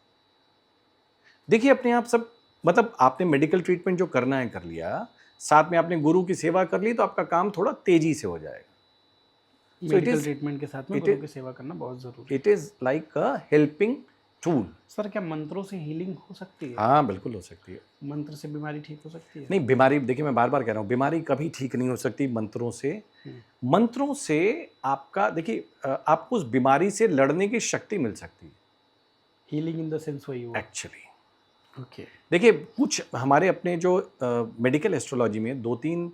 देखिए अपने आप सब, मतलब आपने मेडिकल ट्रीटमेंट जो करना है कर लिया, साथ में आपने गुरु की सेवा कर ली, तो आपका काम थोड़ा तेजी से हो जाएगा। मेडिकल ट्रीटमेंट के साथ में it गुरु is- की सेवा करना बहुत जरूरी है। It is like a helping tool. Sir क्या मंत्रों से हीलिंग हो सकती है? हाँ बिल्कुल हो सकती है। मंत्र से बीमारी ठीक हो सकती है? नहीं, बीमारी देखिए, मैं बार बार कह रहा हूँ, बीमारी कभी ठीक नहीं हो सकती मंत्रों से। मंत्रों से आपका देखिए, आपको उस बीमारी से लड़ने की शक्ति मिल सकती है हीलिंग इन द सेंस वही हुआ। एक्चुअली। ओके। देखिए कुछ हमारे अपने जो मेडिकल एस्ट्रोलॉजी में दो तीन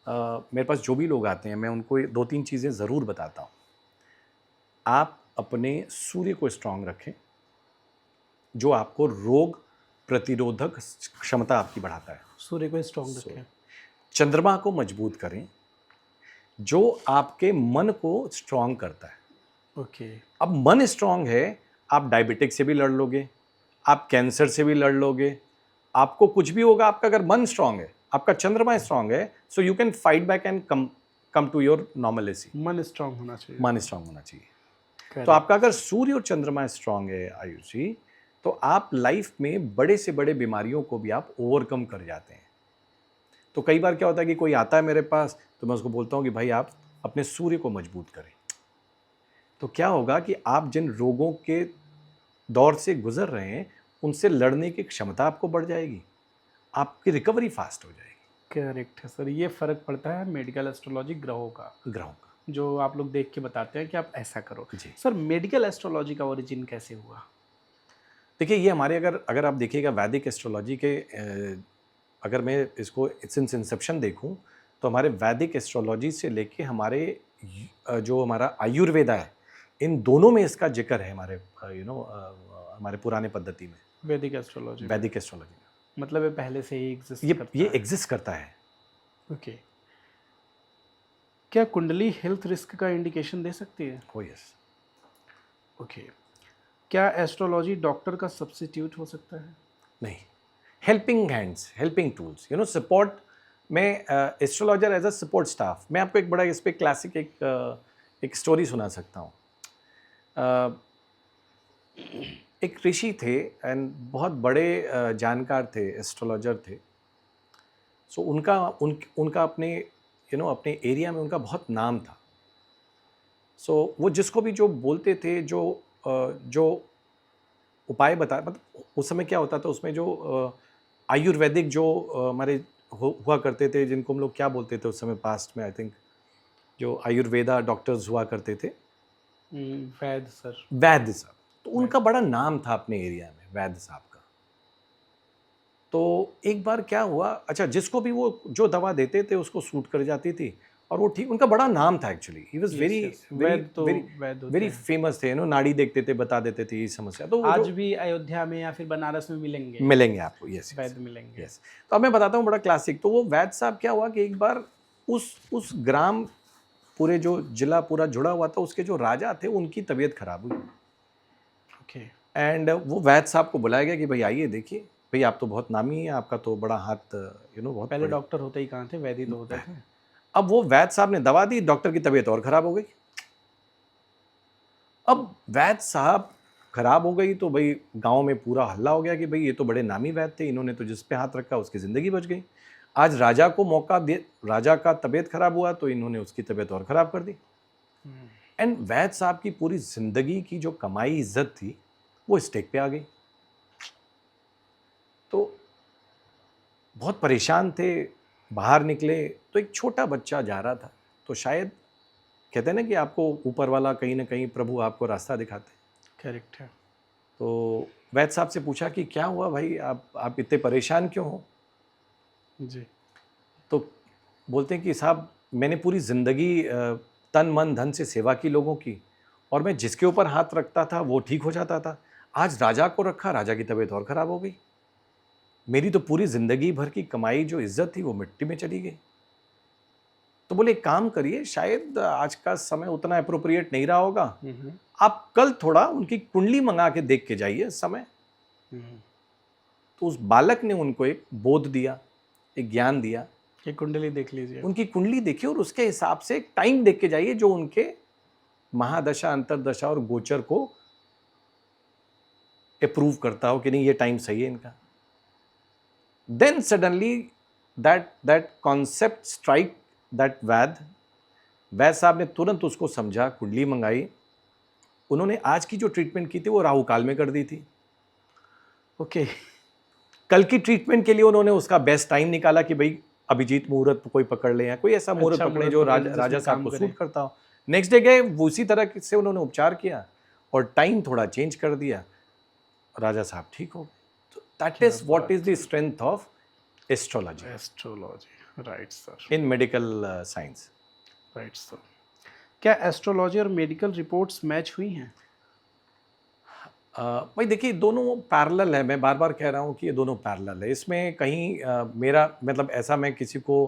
मेरे पास जो भी लोग आते हैं, मैं उनको दो तीन चीज़ें ज़रूर बताता हूँ। आप अपने सूर्य को स्ट्रांग रखें, जो आपको रोग प्रतिरोधक क्षमता आपकी बढ़ाता है। सूर्य को स्ट्रॉन्ग रखें। चंद्रमा को मजबूत करें, जो आपके मन को स्ट्रांग करता है। ओके। अब मन स्ट्रांग है, आप डायबिटिक से भी लड़ लोगे, आप कैंसर से भी लड़ लोगे, आपको कुछ भी होगा। आपका अगर मन स्ट्रांग है, आपका चंद्रमा स्ट्रांग है, so you can fight back and come to your normality. मन स्ट्रांग होना चाहिए। मन स्ट्रांग होना चाहिए। तो आपका अगर सूर्य और चंद्रमा स्ट्रांग है आयुष जी, तो आप लाइफ में बड़े से बड़े बीमारियों को भी आप ओवरकम कर जाते हैं। तो कई बार क्या होता है कि कोई आता है मेरे पास, तो मैं उसको बोलता हूँ कि भाई आप अपने सूर्य को मजबूत करें। तो क्या होगा कि आप जिन रोगों के दौर से गुजर रहे हैं, उनसे लड़ने की क्षमता आपको बढ़ जाएगी, आपकी रिकवरी फास्ट हो जाएगी। करेक्ट है सर। ये फर्क पड़ता है मेडिकल एस्ट्रोलॉजी ग्रहों का, जो आप लोग देख के बताते हैं कि आप ऐसा करो। जी। सर मेडिकल एस्ट्रोलॉजी का ओरिजिन कैसे हुआ? देखिए ये हमारे, अगर आप देखिएगा वैदिक एस्ट्रोलॉजी के, अगर मैं इसको सिंस इंसेप्शन देखूं, तो हमारे वैदिक एस्ट्रोलॉजी से लेके हमारे जो हमारा आयुर्वेदा है, इन दोनों में इसका जिक्र है हमारे हमारे पुराने पद्धति में, वैदिक एस्ट्रोलॉजी। वैदिक एस्ट्रोलॉजी में। मतलब ये पहले से ही एग्जिस्ट ये करता ये है। एग्जिस्ट करता है। ओके। क्या कुंडली हेल्थ रिस्क का इंडिकेशन दे सकती है? Oh yes. ओके। क्या एस्ट्रोलॉजी डॉक्टर का सब्स्टिट्यूट हो सकता है? नहीं, helping hands, helping tools, support में astrologer as a support staff. मैं आपको एक बड़ा इस पे क्लासिक एक स्टोरी सुना सकता हूँ। एक ऋषि थे एंड बहुत बड़े जानकार थे, एस्ट्रोलॉजर थे। सो उनका अपने अपने एरिया में उनका बहुत नाम था। सो वो जिसको भी जो बोलते थे, जो उपाय बता, मतलब उस समय क्या होता था उसमें, जो आयुर्वेदिक जो हमारे हुआ करते थे, जिनको हम लोग क्या बोलते थे उस समय पास्ट में, आई थिंक जो आयुर्वेदा डॉक्टर्स हुआ करते थे, वैद्य सर। वैद्य साहब। तो उनका बड़ा नाम था अपने एरिया में, वैद्य साहब का। तो एक बार क्या हुआ, अच्छा, जिसको भी वो जो दवा देते थे उसको सूट कर जाती थी और वो ठीक, उनका बड़ा नाम था एक्चुअली। ही वाज वेरी वैद्य तो वेरी वैद्य होते वेरी हैं। फेमस थे, नाड़ी देखते थे, बता देते थे ये समस्या। तो वो आज जो भी अयोध्या में या फिर बनारस में मिलेंगे मिलेंगे आपको, यस वैद्य मिलेंगे। यस। तो अब मैं बताता हूँ बड़ा क्लासिक। तो वो वैद्य साहब क्या हुआ कि एक बार उस ग्राम, पूरे जो जिला पूरा जुड़ा हुआ था, उसके जो राजा थे उनकी तबीयत खराब हुई। ओके। एंड वो वैद्य साहब को बुलाया गया कि भाई आइए देखिए, भाई आप तो बहुत नामी हैं, आपका तो बड़ा हाथ बहुत पहले बड़े। डॉक्टर होते ही कहाँ थे, वैद्य तो होते थे। अब वो वैद्य साहब ने दवा दी, डॉक्टर की तबीयत और खराब हो गई। अब वैद्य साहब खराब हो गई तो भाई गांव में पूरा हल्ला हो गया कि भाई ये तो बड़े नामी वैद्य थे, इन्होंने तो जिस पे हाथ रखा उसकी ज़िंदगी बच गई। आज राजा को मौका दे, राजा का तबीयत खराब हुआ तो इन्होंने उसकी तबीयत और खराब कर दी। एंड वैद्य साहब की पूरी ज़िंदगी की जो कमाई इज्जत थी वो स्टेक पे आ गई। तो बहुत परेशान थे, बाहर निकले तो एक छोटा बच्चा जा रहा था। तो शायद कहते हैं ना कि आपको ऊपर वाला कहीं ना कहीं प्रभु आपको रास्ता दिखाते हैं। करेक्ट है। तो वैद्य साहब से पूछा कि क्या हुआ भाई, आप इतने परेशान क्यों हो? जी। तो बोलते हैं कि साहब मैंने पूरी ज़िंदगी तन मन धन से सेवा की लोगों की, और मैं जिसके ऊपर हाथ रखता था वो ठीक हो जाता था। आज राजा को रखा, राजा की तबीयत और ख़राब हो गई। मेरी तो पूरी ज़िंदगी भर की कमाई जो इज्जत थी वो मिट्टी में चली गई। तो बोले एक काम करिए, शायद आज का समय उतना अप्रोप्रिएट नहीं रहा होगा, आप कल थोड़ा उनकी कुंडली मंगा के देख के जाइए इस समय। तो उस बालक ने उनको एक बोध दिया, एक ज्ञान दिया कि कुंडली देख लीजिए। उनकी कुंडली देखिए और उसके हिसाब से एक टाइम देख के जाइए जो उनके महादशा, अंतरदशा और गोचर को अप्रूव करता हो कि नहीं ये टाइम सही है इनका। Then suddenly that concept strike that वैद्य साहब ने तुरंत उसको समझा, कुंडली मंगाई। उन्होंने आज की जो ट्रीटमेंट की थी वो राहु काल में कर दी थी। ओके। कल की ट्रीटमेंट के लिए उन्होंने उसका बेस्ट टाइम निकाला कि भाई अभिजीत मुहूर्त कोई पकड़ ले, या कोई ऐसा मुहूर्त अच्छा पकड़े मुहूर्त जो पकड़ लें राजा जिसमें साहब काम को करे। सूट करता हो। नेक्स्ट डे गए, उसी तरह से उन्होंने उपचार किया और टाइम थोड़ा चेंज कर दिया, राजा साहब ठीक हो गए। तो that is what is the strength of astrology, right sir. In medical science. Right sir. क्या एस्ट्रोलॉजी और मेडिकल रिपोर्ट्स मैच हुई हैं? भाई देखिए दोनों पैरेलल है, मैं बार बार कह रहा हूँ कि ये दोनों पैरेलल है। इसमें कहीं मेरा मतलब ऐसा, मैं किसी को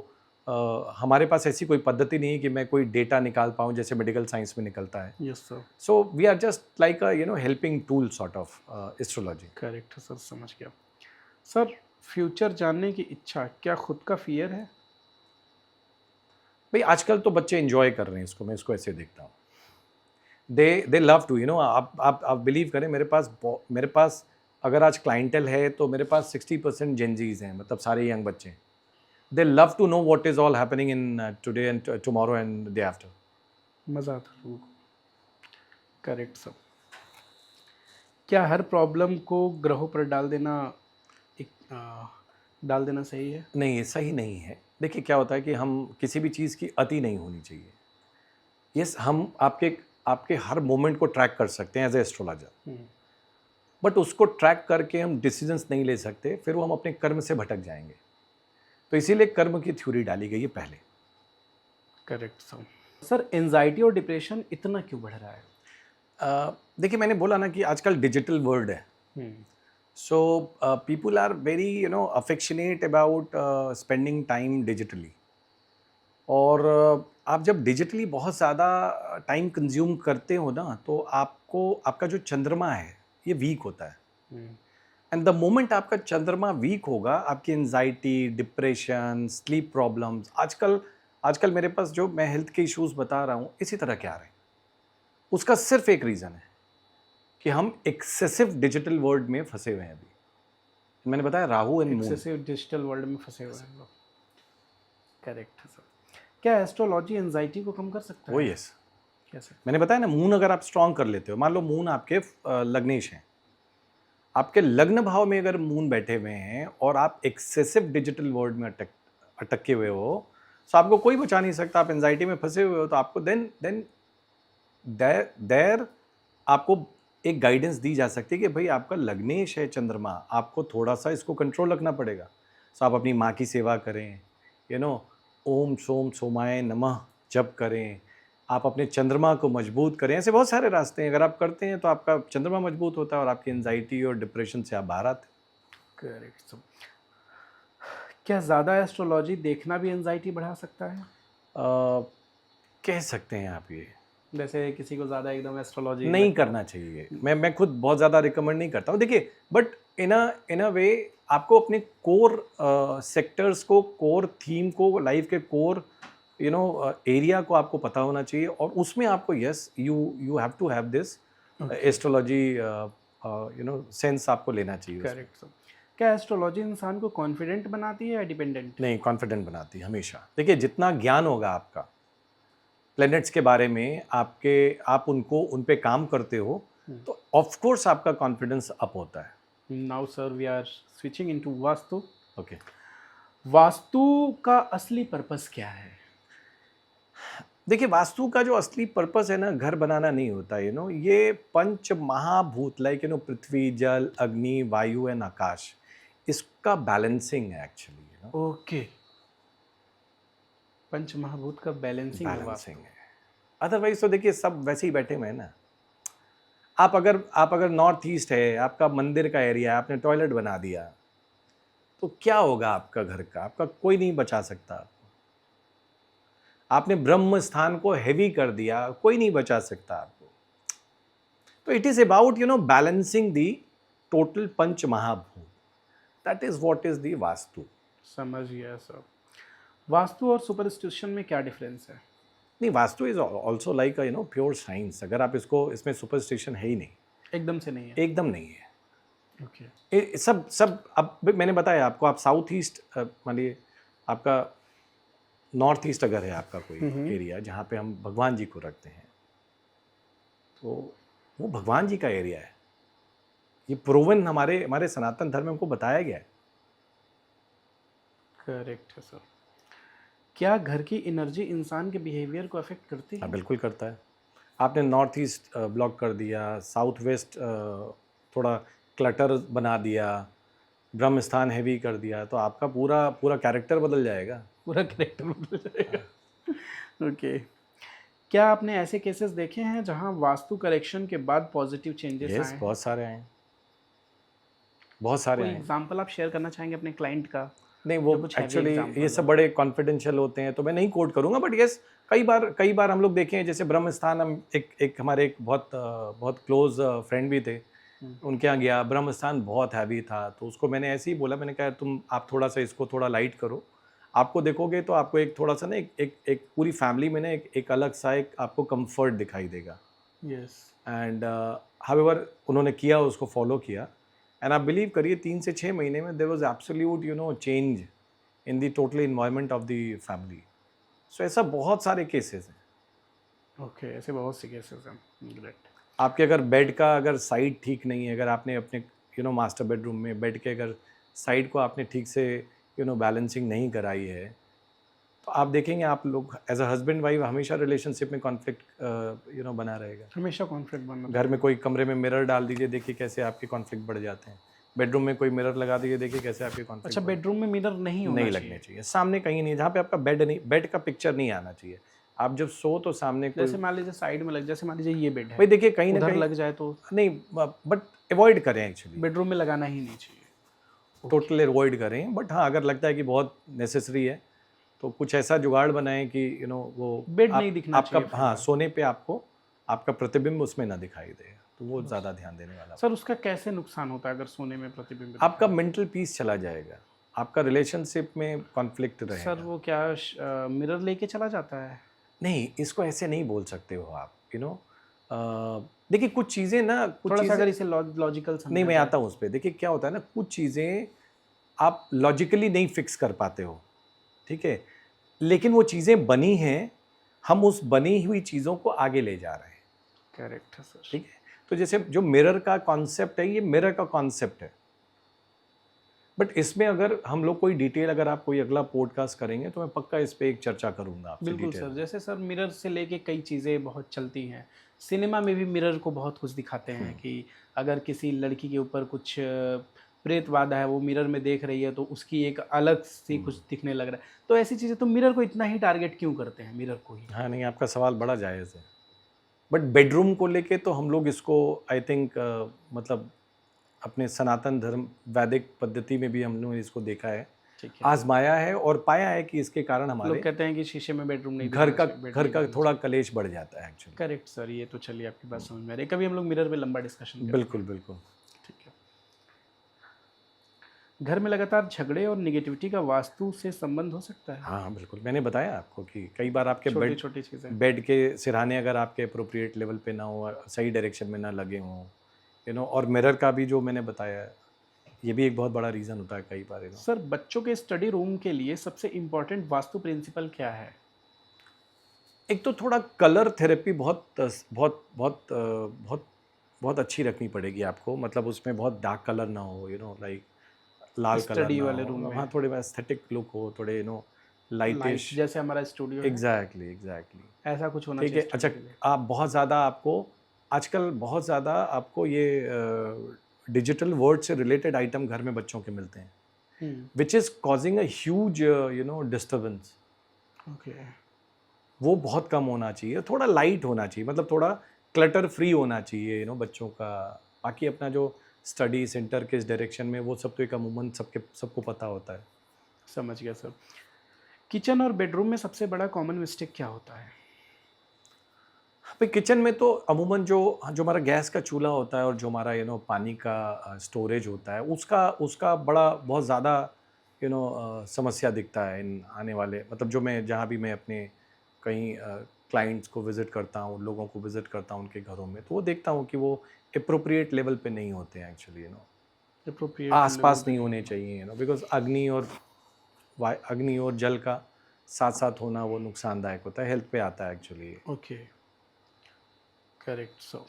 हमारे पास ऐसी कोई पद्धति नहीं है कि मैं कोई डेटा निकाल पाऊँ जैसे मेडिकल साइंस में निकलता है। Yes sir. So we are just like a helping tool sort of astrology. Correct है सर, समझ गया। सर, फ्यूचर जानने की इच्छा क्या खुद का फियर है? भाई आजकल तो बच्चे एंजॉय कर रहे हैं इसको, मैं इसको ऐसे देखता हूँ। दे लव टू आप बिलीव करें, मेरे पास अगर आज क्लाइंटल है तो मेरे पास 60% जेनजीज हैं, मतलब सारे यंग बच्चे। They love to know what is all happening in today and tomorrow and day after. मज़ा आता है लोगों को। Correct sir. क्या हर प्रॉब्लम को ग्रहों पर डाल देना सही है? नहीं, ये सही नहीं है। देखिए क्या होता है कि हम किसी भी चीज़ की अति नहीं होनी चाहिए। यस, हम आपके हर मोमेंट को ट्रैक कर सकते हैं एज ए एस्ट्रोलॉजर, बट उसको ट्रैक करके हम डिसीजंस नहीं ले सकते, फिर वो हम अपने कर्म से भटक जाएंगे। तो इसीलिए कर्म की थ्योरी डाली गई है पहले। Correct sir. सर, एंजाइटी और डिप्रेशन इतना क्यों बढ़ रहा है? देखिए मैंने बोला ना कि आजकल डिजिटल वर्ल्ड है, so people are very affectionate about spending time digitally. और आप जब डिजिटली बहुत ज़्यादा टाइम कंज्यूम करते हो ना, तो आपको आपका जो चंद्रमा है ये वीक होता है। एंड द मोमेंट आपका चंद्रमा वीक होगा, आपकी एनजाइटी, डिप्रेशन, स्लीप प्रॉब्लम्स, आजकल आजकल मेरे पास जो मैं हेल्थ के इश्यूज बता रहा हूँ इसी तरह के आ रहे हैं। उसका सिर्फ एक रीज़न है कि हम एक्सेसिव डिजिटल वर्ल्ड में फंसे हुए हैं अभी। मैंने बताया Rahu and moon. Excessive digital world में फंसे हुए हैं लोग। करेक्ट है सर। क्या एस्ट्रोलॉजी एंजाइटी को कम कर सकता है? ओ यस, कैसे? मैंने बताया ना, मून अगर आप स्ट्रांग कर लेते हो, मान लो मून आपके लग्नेश हैं, आपके लग्न भाव में अगर मून बैठे हुए हैं और आप एक्सेसिव डिजिटल वर्ल्ड में अटके हुए हो, तो आपको कोई बचा नहीं सकता। आप एंजाइटी में फंसे हुए हो, तो आपको देन देर आपको एक गाइडेंस दी जा सकती है कि भाई आपका लग्नेश है चंद्रमा, आपको थोड़ा सा इसको कंट्रोल रखना पड़ेगा। सो आप अपनी माँ की सेवा करें, ओम सोम सोमाय नमः जप करें, आप अपने चंद्रमा को मजबूत करें। ऐसे बहुत सारे रास्ते हैं, अगर आप करते हैं तो आपका चंद्रमा मजबूत होता है और आपकी एंजाइटी और डिप्रेशन से आप बाहर आते हैं। Correct sir. क्या ज़्यादा एस्ट्रोलॉजी देखना भी एंजाइटी बढ़ा सकता है? कह सकते हैं आप ये। जैसे किसी को ज़्यादा एकदम एस्ट्रोलॉजी नहीं करना चाहिए, मैं खुद बहुत ज़्यादा रिकमेंड नहीं करता हूँ। देखिए, बट इन अ वे आपको अपने कोर सेक्टर्स को, कोर थीम को, लाइफ के कोर एरिया को आपको पता होना चाहिए, और उसमें आपको yes you have to have this astrology sense आपको लेना चाहिए उसमें। Correct sir. क्या एस्ट्रोलॉजी इंसान को कॉन्फिडेंट बनाती है या डिपेंडेंट? नहीं, कॉन्फिडेंट बनाती है हमेशा। देखिए, जितना ज्ञान होगा आपका प्लैनेट्स के बारे में, आप उन पे काम करते हो, तो ऑफ कोर्स आपका कॉन्फिडेंस अप होता है। Now sir we are switching into vastu. Okay, vastu का असली पर्पस क्या है? देखिए वास्तु का जो असली पर्पस है ना, घर बनाना नहीं होता, ये पंच महाभूत, लाइक पृथ्वी, जल, अग्नि, वायु एंड आकाश, इसका बैलेंसिंग है एक्चुअली। ओके, पंच महाभूत का बैलेंसिंग है बैलेंसिंग वास्तु। है। अदरवाइज तो देखिए सब वैसे ही बैठे हुए हैं ना। आप अगर नॉर्थ ईस्ट है, आपका मंदिर का एरिया है, आपने टॉयलेट बना दिया, तो क्या होगा आपका घर का? आपका कोई नहीं बचा सकता आपको। आपने ब्रह्म स्थान को हेवी कर दिया, कोई नहीं बचा सकता आपको। तो it is about balancing the total panch mahabhoot, that is what is the vastu. समझ गया सर। वास्तु और सुपरस्टिशन में क्या डिफरेंस है? नहीं, vastu is also like pure science. अगर आप इसमें सुपरस्टिशन है ही नहीं, एकदम से नहीं है? एकदम नहीं है। ओके। सब अब मैंने बताया आपको, आप साउथ ईस्ट मानिए, आपका नॉर्थ ईस्ट अगर है आपका कोई एरिया जहाँ पे हम भगवान जी को रखते हैं, तो वो भगवान जी का एरिया है। ये प्रूवन हमारे हमारे सनातन धर्म में हमको बताया गया है। करेक्ट है सर। क्या घर की एनर्जी इंसान के बिहेवियर को अफेक्ट करती है? हाँ, बिल्कुल करता है। आपने नॉर्थ ईस्ट ब्लॉक कर दिया, साउथ वेस्ट थोड़ा क्लटर बना दिया, ब्रह्म स्थान हैवी कर दिया, तो आपका पूरा पूरा कैरेक्टर बदल जाएगा। पूरा कैरेक्टर बदल जाएगा। ओके। क्या आपने ऐसे केसेस देखे हैं जहां वास्तु करेक्शन के बाद पॉजिटिव चेंजेस आए यस, हैं? बहुत सारे हैं, बहुत सारे कोई हैं। एग्जांपल आप शेयर करना चाहेंगे अपने क्लाइंट का? नहीं, वो जो कुछ heavy एक्चुअली example ये सब बड़े कॉन्फिडेंशियल होते हैं, तो मैं नहीं कोट करूंगा, बट यस कई बार हम लोग देखे हैं। जैसे ब्रह्म स्थान, हम एक हमारे एक बहुत क्लोज फ्रेंड भी थे, उनके यहाँ गया, ब्रह्म स्थान बहुत हैवी था, तो उसको मैंने ऐसे ही बोला, मैंने कहा आप थोड़ा सा इसको थोड़ा लाइट करो, आपको देखोगे तो आपको एक थोड़ा सा ना एक पूरी फैमिली में ना एक अलग सा एक आपको कंफर्ट दिखाई देगा। यस। एंड हाउएवर उन्होंने किया, उसको फॉलो किया, एंड आप बिलीव करिए 3 से 6 महीने में there was absolute change in the total environment of the family. So ऐसा बहुत सारे केसेस हैं। ओके, ऐसे बहुत से केसेस हैं। ग्रेट। आपके अगर बेड का अगर साइड ठीक नहीं है, अगर आपने अपने मास्टर बेडरूम में बेड के अगर साइड को आपने ठीक से बैलेंसिंग नहीं कराई है, तो आप देखेंगे आप लोग एज अ हस्बैंड वाइफ हमेशा रिलेशनशिप में कॉन्फ्लिक्ट बना रहेगा। हमेशा कॉन्फ्लिक्ट बनना। घर में कोई कमरे में मिरर डाल दीजिए, देखिए कैसे आपके कॉन्फ्लिक्ट बढ़ जाते हैं। बेडरूम में कोई मिरर लगा दीजिए, देखिए कैसे आपके कॉन्फ्लिक्ट अच्छा, बेडरूम में मिरर नहीं होना नहीं चाहिए? लगने चाहिए, सामने कहीं नहीं, जहाँ पे आपका बेड का पिक्चर नहीं आना चाहिए। आप जब सो तो सामने कोई, जैसे मान लीजिए साइड में लग, जैसे मान लीजिए ये बेड है, भाई देखिए कहीं ना उधर कहीं लग जाए तो नहीं, बट अवॉइड करें एक्चुअली, बेडरूम में लगाना ही नहीं चाहिए। टोटल अवॉइड करें। बट हाँ, अगर लगता है कि बहुत नेसेसरी है तो कुछ ऐसा जुगाड़ बनाएं कि वो बेड नहीं आप दिखना आपका चाहिए हाँ पूरा। सोने पे आपको आपका प्रतिबिंब उसमें ना दिखाई दे, तो वो बस। ज़्यादा ध्यान देने वाला। सर उसका कैसे नुकसान होता है अगर सोने में प्रतिबिंब आपका दिखाई मेंटल पीस चला जाएगा, आपका रिलेशनशिप में कॉन्फ्लिक्ट दे? सर रहेगा। वो क्या मिरर लेके चला जाता है? नहीं, इसको ऐसे नहीं बोल सकते हो आप, देखिए कुछ चीज़ें ना, कुछ थोड़ा सा चीज़ें, अगर इसे लॉजिकल नहीं समझा मैं जाए आता तो। हूँ उस पे। देखिए क्या होता है ना, कुछ चीज़ें आप लॉजिकली नहीं फिक्स कर पाते हो, ठीक है, लेकिन वो चीज़ें बनी हैं, हम उस बनी हुई चीज़ों को आगे ले जा रहे हैं, करेक्ट है सर। ठीक है। तो जैसे जो मिरर का कॉन्सेप्ट है, ये मिरर का कॉन्सेप्ट है, बट इसमें अगर हम लोग कोई डिटेल, अगर आप कोई अगला पॉडकास्ट करेंगे तो मैं पक्का इस पे एक चर्चा करूंगा आपसे बिल्कुल डिटेल सर, में। जैसे सर मिरर से लेके कई चीज़ें बहुत चलती हैं। सिनेमा में भी मिरर को बहुत कुछ दिखाते हैं कि अगर किसी लड़की के ऊपर कुछ प्रेत बाधा है, वो मिरर में देख रही है तो उसकी एक अलग सी कुछ दिखने लग रहा है। तो ऐसी चीज़ें, तो मिरर को इतना ही टारगेट क्यों करते हैं, मिरर को ही? हाँ नहीं, आपका सवाल बड़ा जायज़ है, बट बेडरूम को लेके तो हम लोग इसको आई थिंक मतलब अपने सनातन धर्म वैदिक पद्धति में भी हम लोगों ने इसको देखा है, ठीक है। आजमाया है और पाया है कि इसके कारण लोग हमारे कहते हैं कि शीशे में बेडरूम नहीं घर दिखना का चाहिए, बेड घर नहीं का दिखना थोड़ा चाहिए। कलेश बढ़ जाता है एक्चुअली। करेक्ट सर, ये तो चलिए आपकी बात समझ में आ रही है। कभी हम लोग मिरर पे लंबा डिस्कशन करेंगे। बिल्कुल बिल्कुल। ठीक है। घर में लगातार झगड़े और निगेटिविटी का वास्तु से संबंध हो सकता है? हाँ हाँ बिल्कुल, मैंने बताया आपको कि कई बार आपके छोटी बेड छोटी चीज़ें। बेड के सिरहाने अगर आपके अप्रोप्रिएट लेवल पे ना हो, सही डायरेक्शन में ना लगे हों, और मिरर का भी जो मैंने बताया है, ये भी एक बहुत बड़ा रीज़न होता है कई बार, सर बच्चों के स्टडी रूम के लिए सबसे इम्पोर्टेंट वास्तु प्रिंसिपल क्या है? एक तो थोड़ा कलर थेरेपी बहुत बहुत बहुत बहुत बहुत अच्छी रखनी पड़ेगी आपको, मतलब उसमें बहुत डार्क कलर ना हो, लाइक लाल कलर स्टडी ना वाले रूम हो, में हाँ थोड़े एस्थेटिक लुक हो, थोड़े लाइट, लाइटिश। जैसे हमारा स्टूडियो है, एग्जैक्टली एग्जैक्टली। ऐसा कुछ होना ठीक चाहिए है, अच्छा। स्टडी के लिए? आप बहुत ज़्यादा आपको आजकल बहुत ज़्यादा आपको ये डिजिटल वर्ल्ड से रिलेटेड आइटम घर में बच्चों के मिलते हैं, हम्म। Which is causing a huge disturbance. Okay. वो बहुत कम होना चाहिए, थोड़ा लाइट होना चाहिए, मतलब थोड़ा क्लटर फ्री होना चाहिए बच्चों का। बाकी अपना जो स्टडी सेंटर किस डायरेक्शन में, वो सब तो एक अमूमन सबको पता होता है। समझ गया सर। किचन और बेडरूम में सबसे बड़ा कॉमन मिस्टेक क्या होता है? भाई किचन में तो अमूमन जो जो हमारा गैस का चूल्हा होता है और जो हमारा पानी का स्टोरेज होता है, उसका उसका बड़ा बहुत ज़्यादा समस्या दिखता है इन आने वाले, मतलब जो मैं जहाँ भी मैं अपने कहीं क्लाइंट्स को विज़िट करता हूँ, लोगों को विज़िट करता हूँ उनके घरों में, तो वो देखता हूँ कि वो अप्रोप्रिएट लेवल पे नहीं होते हैं एक्चुअली, अप्रोप्रिएट लेवल आसपास पे नहीं नहीं होने होगा। चाहिए, बिकॉज अग्नि और जल का साथ साथ होना वो नुकसानदायक होता है, हेल्थ पे आता है एक्चुअली। ओके। करेक्ट। सो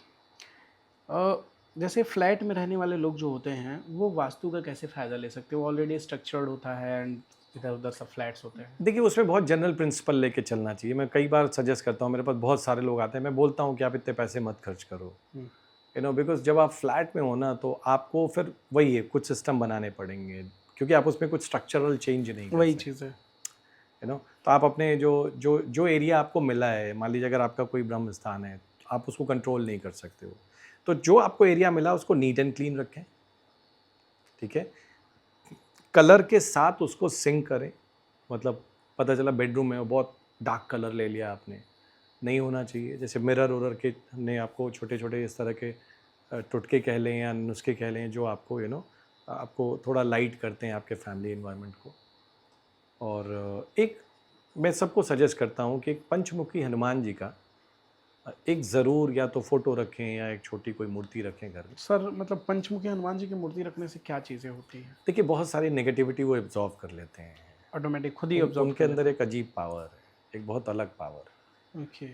जैसे फ्लैट में रहने वाले लोग जो होते हैं वो वास्तु का कैसे फ़ायदा ले सकते हैं? वो ऑलरेडी स्ट्रक्चर्ड होता है एंड इधर उधर सब फ्लैट्स होते हैं। देखिए उसमें बहुत जनरल प्रिंसिपल लेके चलना चाहिए। मैं कई बार सजेस्ट करता हूँ, मेरे पास बहुत सारे लोग आते हैं, मैं बोलता हूँ कि आप इतने पैसे मत खर्च करो, हम्म, बिकॉज जब आप फ्लैट में हो ना, तो आपको फिर वही है, कुछ सिस्टम बनाने पड़ेंगे, क्योंकि आप उसमें कुछ स्ट्रक्चरल चेंज नहीं कर वही सकते, चीज़ है। तो आप अपने जो जो जो एरिया आपको मिला है, मान लीजिए अगर आपका कोई ब्रह्म स्थान है, तो आप उसको कंट्रोल नहीं कर सकते हो, तो जो आपको एरिया मिला उसको नीट एंड क्लीन रखें, ठीक है, कलर के साथ उसको सिंक करें, मतलब पता चला बेडरूम में वो बहुत डार्क कलर ले लिया आपने, नहीं होना चाहिए। जैसे मिरर उरर के हमने आपको छोटे छोटे इस तरह के टुटके कह लें या नुस्खे कह लें, जो आपको आपको थोड़ा लाइट करते हैं आपके फैमिली इन्वायरमेंट को। और एक मैं सबको सजेस्ट करता हूँ कि एक पंचमुखी हनुमान जी का एक ज़रूर या तो फोटो रखें या एक छोटी कोई मूर्ति रखें घर में। सर मतलब पंचमुखी हनुमान जी की मूर्ति रखने से क्या चीज़ें होती हैं? देखिए बहुत सारी नेगेटिविटी वो एब्जॉर्व कर लेते हैं, ऑटोमेटिक खुद ही ऑब्जॉर्व उनके कर अंदर लेते एक अजीब पावर है, एक बहुत अलग पावर है, हैं। ओके।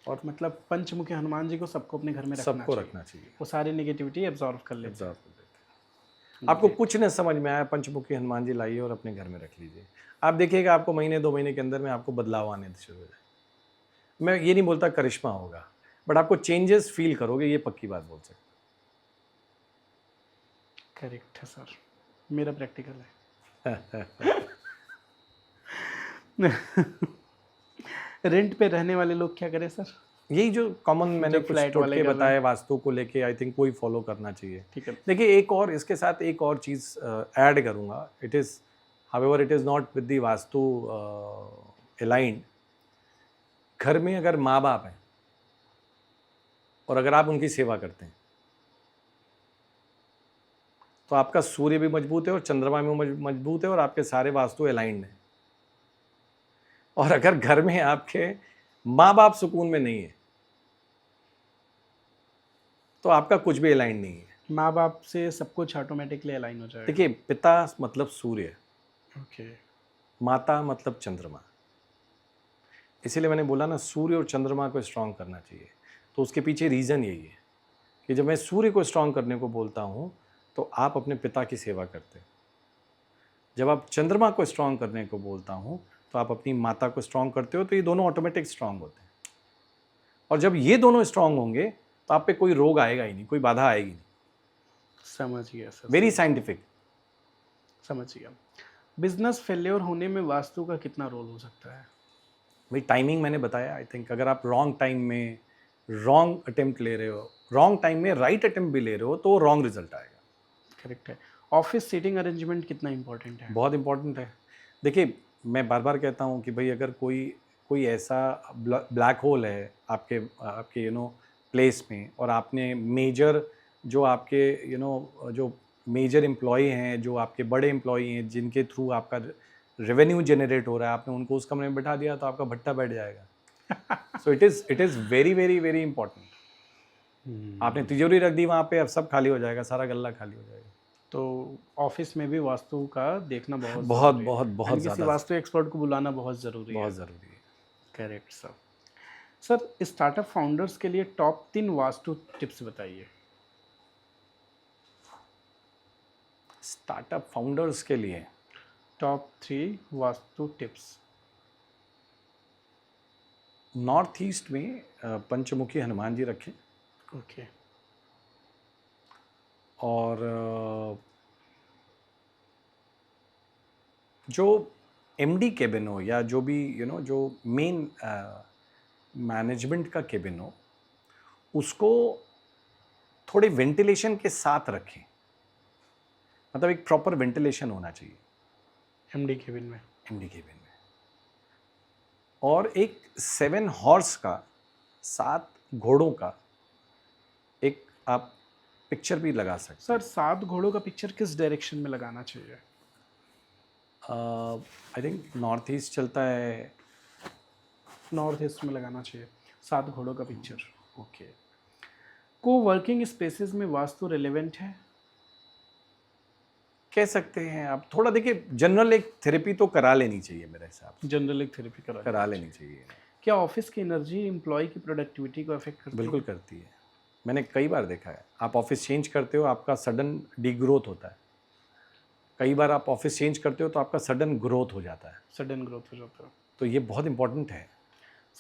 और मतलब पंचमुखी हनुमान जी को सबको अपने घर में रखना सबको चाहिए। रखना चाहिए, वो सारी नेगेटिविटी एब्जॉर्व कर लेते एब्जॉर्व हैं। कर लेते हैं। आपको ग्रेट। कुछ न समझ में आया, पंचमुखी हनुमान जी लाइए और अपने घर में रख लीजिए, आप देखिएगा आपको महीने 2 महीने के अंदर में आपको बदलाव आने शुरू हो जाए। मैं ये नहीं बोलता करिश्मा होगा, बट आपको चेंजेस फील करोगे, ये पक्की बात बोल सकते करेक्ट है सर, मेरा प्रैक्टिकल है। हैं। रेंट पे रहने वाले लोग क्या करें सर? यही जो कॉमन मैंने जो कुछ फ्लैट वाले टोटके कर रहे बताए हैं। वास्तु को लेके, आई थिंक कोई फॉलो करना चाहिए। ठीक है। देखिए एक और इसके साथ एक और चीज़ ऐड करूँगा, it is however it is not with the vastu aligned. घर में अगर माँ बाप हैं और अगर आप उनकी सेवा करते हैं तो आपका सूर्य भी मजबूत है और चंद्रमा भी मजबूत है और आपके सारे वास्तु अलाइंड हैं। और अगर घर में आपके माँ बाप सुकून में नहीं है तो आपका कुछ भी अलाइंड नहीं है। माँ बाप से सब कुछ ऑटोमेटिकली अलाइन हो जाएगा। देखिए पिता मतलब सूर्य, ओके। माता मतलब चंद्रमा। इसीलिए मैंने बोला ना, सूर्य और चंद्रमा को स्ट्रांग करना चाहिए। तो उसके पीछे रीज़न यही है कि जब मैं सूर्य को स्ट्रांग करने को बोलता हूँ तो आप अपने पिता की सेवा करते हैं। जब आप चंद्रमा को स्ट्रांग करने को बोलता हूँ तो आप अपनी माता को स्ट्रांग करते हो। तो ये दोनों ऑटोमेटिक स्ट्रांग होते हैं। और जब ये दोनों स्ट्रांग होंगे तो आप पे कोई रोग आएगा ही नहीं, कोई बाधा आएगी नहीं। समझ गया सर। Very scientific. समझ गया। बिजनेस फेल्योर होने में वास्तु का कितना रोल हो सकता है? भाई टाइमिंग मैंने बताया। आई थिंक अगर आप रॉन्ग टाइम में रॉन्ग अटेम्प्ट ले रहे हो, रॉन्ग टाइम में राइट अटेम्प्ट भी ले रहे हो तो रॉन्ग रिजल्ट आएगा। करेक्ट है। ऑफिस सीटिंग अरेंजमेंट कितना इंपॉर्टेंट है? बहुत इंपॉर्टेंट है। देखिए मैं बार बार कहता हूँ कि भाई अगर कोई कोई ऐसा ब्लैक होल है आपके आपके प्लेस में, और आपने मेजर जो आपके जो मेजर एम्प्लॉई हैं, जो आपके बड़े एम्प्लॉई हैं जिनके थ्रू आपका रेवेन्यू जनरेट हो रहा है, आपने उनको उस कमरे में बैठा दिया तो आपका भट्टा बैठ जाएगा। So it is very very very important. आपने तिजोरी रख दी वहाँ पे, अब सब खाली हो जाएगा, सारा गल्ला खाली हो जाएगा। तो ऑफिस में भी वास्तु का देखना बहुत बहुत ज़रूरी है। बहुत बहुत And किसी ज़्यादा वास्तु एक्सपर्ट को बुलाना बहुत ज़रूरी है। बहुत ज़रूरी है। Correct sir. Sir startup founders के लिए टॉप 3 वास्तु टिप्स बताइए। स्टार्टअप फाउंडर्स के लिए top 3 vastu tips. North east में पंचमुखी हनुमान जी रखें। ओके। और जो एमडी केबिन हो या जो भी जो मेन मैनेजमेंट का केबिन हो, उसको थोड़े वेंटिलेशन के साथ रखें। मतलब एक प्रॉपर वेंटिलेशन होना चाहिए एमडी केबिन में। एमडी केबिन में। और एक 7 हॉर्स का, 7 घोड़ों का एक आप पिक्चर भी लगा सकते सर 7 घोड़ों का पिक्चर किस डायरेक्शन में लगाना चाहिए? आई थिंक नॉर्थ ईस्ट चलता है। नॉर्थ ईस्ट में लगाना चाहिए 7 घोड़ों का पिक्चर। ओके। को वर्किंग स्पेसेस में वास्तु रिलेवेंट है? कह सकते हैं आप। थोड़ा देखिए जनरल एक थेरेपी तो करा लेनी चाहिए मेरे हिसाब से। जनरल एक थेरेपी करा लेनी चाहिए। क्या ऑफिस की एनर्जी एम्प्लॉय की प्रोडक्टिविटी को अफेक्ट करती है? बिल्कुल करती है। मैंने कई बार देखा है, आप ऑफिस चेंज करते हो आपका सडन डीग्रोथ होता है। कई बार आप ऑफिस चेंज करते हो तो आपका सडन ग्रोथ हो जाता है। सडन ग्रोथ हो जाता है। तो ये बहुत इंपॉर्टेंट है।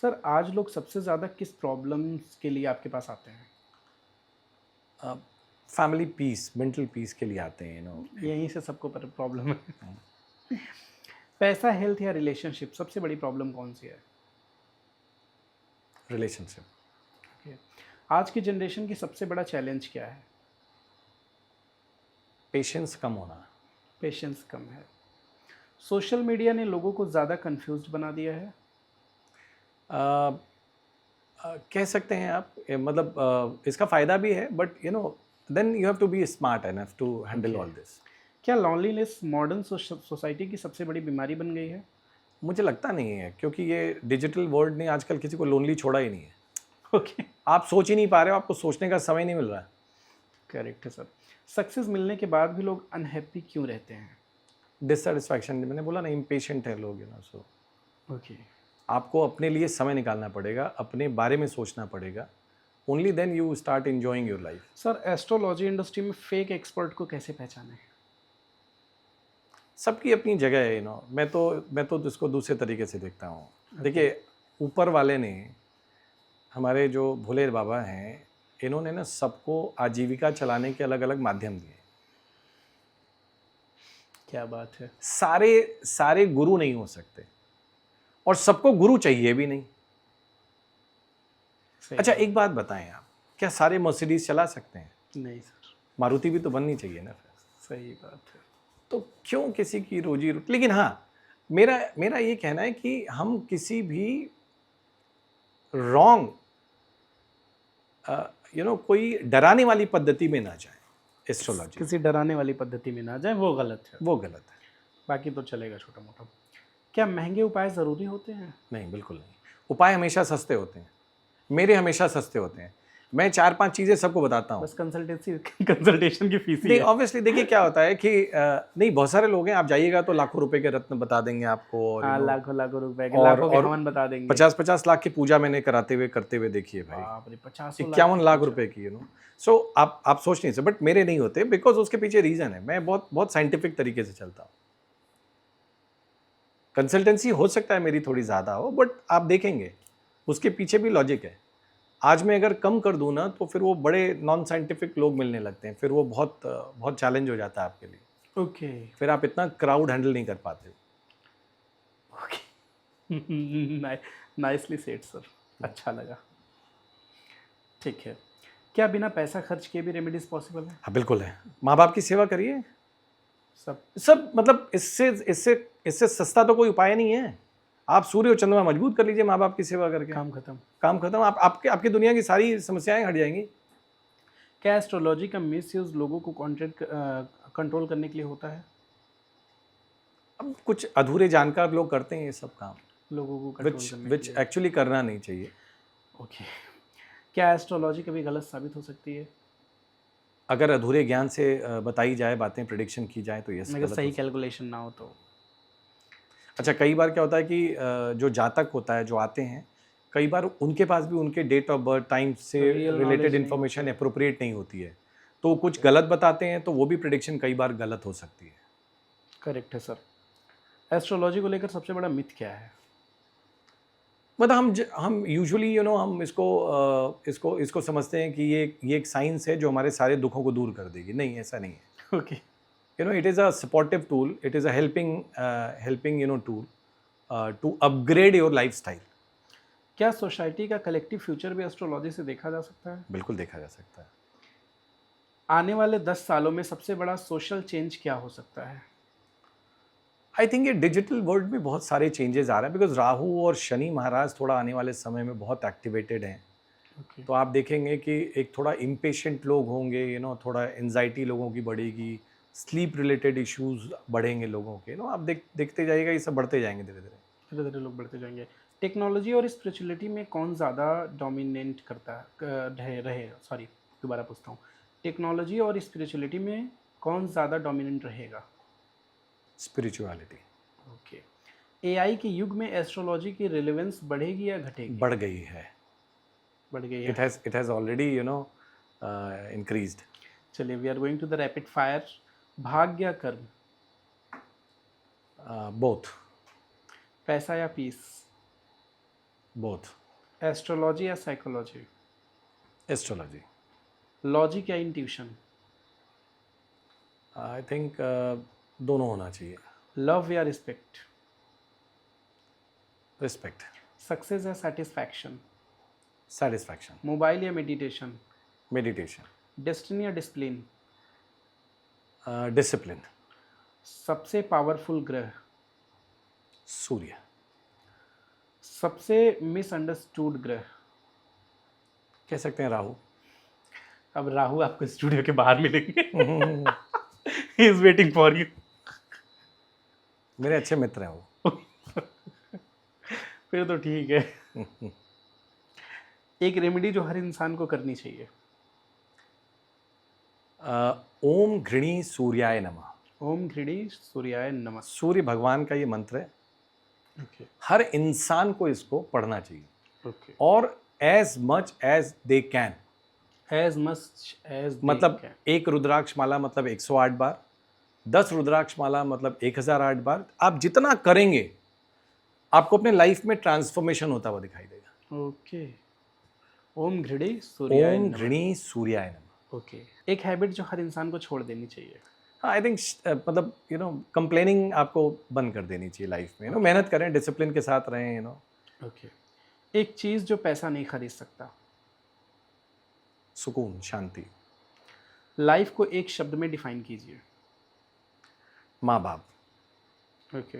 सर आज लोग सबसे ज़्यादा किस प्रॉब्लम्स के लिए आपके पास आते हैं? फैमिली पीस, मेंटल पीस के लिए आते हैं यहीं से सबको प्रॉब्लम है। पैसा, हेल्थ या रिलेशनशिप, सबसे बड़ी प्रॉब्लम कौन सी है? रिलेशनशिप। Okay. आज की जनरेशन की सबसे बड़ा चैलेंज क्या है? पेशेंस कम होना। पेशेंस कम है। सोशल मीडिया ने लोगों को ज़्यादा कंफ्यूज्ड बना दिया है? कह सकते हैं आप। मतलब इसका फ़ायदा भी है, but then you have to be smart enough to handle all this. क्या लॉनलीनेस मॉडर्न सोसाइटी की सबसे बड़ी बीमारी बन गई है? मुझे लगता नहीं है, क्योंकि ये डिजिटल वर्ल्ड ने आजकल किसी को लोनली छोड़ा ही नहीं है। ओके। आप सोच ही नहीं पा रहे हो, आपको सोचने का समय नहीं मिल रहा है। करेक्ट है सर। सक्सेस मिलने के बाद भी लोग अनहैप्पी क्यों रहते हैं? डिससेटिस्फैक्शन, मैंने बोला ना, इम्पेशेंट है लोग सो ओके। आपको अपने लिए समय निकालना पड़ेगा, अपने बारे में सोचना पड़ेगा। Only then you start enjoying your life. Sir astrology industry में फेक एक्सपर्ट को कैसे पहचानें? सबकी अपनी जगह है मैं तो इसको दूसरे तरीके से देखता हूँ। देखिए ऊपर वाले ने, हमारे जो भोले बाबा हैं, इन्होंने ना सबको आजीविका चलाने के अलग अलग माध्यम दिए। क्या बात है। सारे गुरु नहीं हो सकते और सबको गुरु चाहिए भी नहीं। सही अच्छा बात। एक बात बताएं आप, क्या सारे मर्सिडीज चला सकते हैं? नहीं सर, मारुति भी तो बननी चाहिए ना फिर। सही बात है। तो क्यों किसी की रोजी रोटी, लेकिन हाँ मेरा मेरा ये कहना है कि हम किसी भी रॉन्ग कोई डराने वाली पद्धति में ना जाएं एस्ट्रोलॉजी, किसी डराने वाली पद्धति में ना जाए, वो गलत है। वो गलत है। बाकी तो चलेगा छोटा मोटा। क्या महंगे उपाय ज़रूरी होते हैं? नहीं, बिल्कुल नहीं। उपाय हमेशा सस्ते होते हैं, मेरे हमेशा सस्ते होते हैं। मैं 4-5 चीज़ें सबको बताता हूँ। बस कंसल्टेशन की फीस ही नहीं, है। ऑब्वियसली देखिए क्या होता है कि नहीं, बहुत सारे लोग हैं, आप जाइएगा तो लाखों रुपए के रत्न बता देंगे आपको, और हाँ, लाखों लाखों रुपए के, और लाखों के हवन बता देंगे। 50-50 लाख की पूजा मैंने करते हुए देखी है भाई। बाप रे, 50 51 लाख रुपए की, सो आप सोच नहीं सकते, बट मेरे नहीं होते, बिकॉज उसके पीछे रीजन है। मैं बहुत बहुत साइंटिफिक तरीके से चलता हूँ। कंसल्टेंसी हो सकता है मेरी थोड़ी ज़्यादा हो, बट आप देखेंगे उसके पीछे भी लॉजिक है। आज मैं अगर कम कर दूँ ना, तो फिर वो बड़े नॉन साइंटिफिक लोग मिलने लगते हैं, फिर वो बहुत बहुत चैलेंज हो जाता है आपके लिए। ओके। फिर आप इतना क्राउड हैंडल नहीं कर पाते। नाइसली सेड सर, अच्छा लगा। ठीक है। क्या बिना पैसा खर्च किए भी रेमेडीज पॉसिबल है? हाँ बिल्कुल है। माँ बाप की सेवा करिए, सब मतलब इससे इससे इससे सस्ता तो कोई उपाय नहीं है। आप सूर्य और चंद्रमा मजबूत कर लीजिए माँ बाप की सेवा करके, काम खत्म। काम खत्म। आपकी दुनिया की सारी समस्याएं हट जाएंगी। क्या एस्ट्रोलॉजी का मिसयूज लोगों को कंट्रोल करने के लिए होता है? अब कुछ अधूरे जानकार लोग करते हैं ये सब काम, लोगों को कंट्रोल करने के विच लिए। एक्चुअली करना नहीं चाहिए। ओके। क्या एस्ट्रोलॉजी कभी गलत साबित हो सकती है? अगर अधूरे ज्ञान से बताई जाए बातें, प्रिडिक्शन की जाए, तो यस अगर गलत सही हो सकता है। कैलकुलेशन ना हो तो? अच्छा, कई बार क्या होता है कि जो जातक होता है, जो आते हैं, कई बार उनके पास भी उनके डेट ऑफ बर्थ, टाइम से Real रिलेटेड knowledge नहीं इन्फॉर्मेशन होती है। अप्रोप्रिएट नहीं होती है, तो कुछ गलत बताते हैं, तो वो भी प्रिडिक्शन कई बार गलत हो सकती है। करेक्ट है सर। एस्ट्रोलॉजी को लेकर सबसे बड़ा मिथ क्या है? मतलब हम यूजुअली हम इसको समझते हैं कि ये एक साइंस है जो हमारे सारे दुखों को दूर कर देगी। नहीं, ऐसा नहीं है। Okay. It is a supportive tool, it is a helping tool to upgrade your lifestyle. क्या सोसाइटी का कलेक्टिव फ्यूचर भी एस्ट्रोलॉजी से देखा जा सकता है? बिल्कुल देखा जा सकता है। आने वाले 10 सालों में सबसे बड़ा सोशल चेंज क्या हो सकता है? आई थिंक ये डिजिटल वर्ल्ड में बहुत सारे चेंजेस आ रहे हैं, बिकॉज राहु और शनि महाराज थोड़ा आने वाले समय में बहुत एक्टिवेटेड हैं। ओके। तो आप देखेंगे कि एक थोड़ा इम्पेशेंट लोग होंगे, थोड़ा एंजाइटी लोगों की बढ़ेगी, स्लीप रिलेटेड इश्यूज बढ़ेंगे लोगों के। आप देखते जाइएगा, ये सब बढ़ते जाएंगे धीरे धीरे। धीरे धीरे लोग बढ़ते जाएंगे। टेक्नोलॉजी और स्पिरिचुअलिटी में कौन ज़्यादा डोमिनेट करता रहे, सॉरी दोबारा पूछता हूँ। टेक्नोलॉजी और स्पिरिचुअलिटी में कौन ज़्यादा डोमिनेंट रहेगा? स्पिरिचुअलिटी। ओके। एआई के युग में एस्ट्रोलॉजी की रिलेवेंस बढ़ेगी या घटेगी? बढ़ गई है। बढ़ गई है। It has already increased. चलिए, we are going to the rapid fire. भाग्य या कर्म? बोथ। पैसा या पीस? बोथ। एस्ट्रोलॉजी या साइकोलॉजी? एस्ट्रोलॉजी। लॉजिक या इंट्यूशन? आई थिंक दोनों होना चाहिए। लव या रिस्पेक्ट? रिस्पेक्ट। सक्सेस या सेटिस्फैक्शन? सेटिस्फैक्शन। मोबाइल या मेडिटेशन? मेडिटेशन। डेस्टिनी या डिसिप्लिन? डिसिप्लिन। सबसे पावरफुल ग्रह? सूर्य। सबसे मिसअंडरस्टूड ग्रह? कह सकते हैं राहु। अब राहु आपको स्टूडियो के बाहर मिलेंगे। He is waiting for you. मेरे अच्छे मित्र हैं वो। फिर तो ठीक है। एक रेमेडी जो हर इंसान को करनी चाहिए? ओम घृणी सूर्याय नमः। ओम घृणी सूर्याय नमः। सूर्य भगवान का ये मंत्र है। ओके। हर इंसान को इसको पढ़ना चाहिए, ओके। और as much as they can. As much as मतलब एक रुद्राक्ष माला मतलब 108 बार, 10 रुद्राक्ष माला मतलब 1008 बार। आप जितना करेंगे, आपको अपने लाइफ में ट्रांसफॉर्मेशन होता हुआ दिखाई देगा। ओके। ओम घृणी सूर्याय ओम नमः। घृणी सूर्याय नमः। ओके। एक हैबिट जो हर इंसान को छोड़ देनी चाहिए? हाँ, आई थिंक मतलब कंप्लेनिंग आपको बंद कर देनी चाहिए लाइफ में। मेहनत करें, डिसिप्लिन के साथ रहें। ओके। एक चीज़ जो पैसा नहीं खरीद सकता? सुकून, शांति। लाइफ को एक शब्द में डिफाइन कीजिए। माँ बाप। ओके।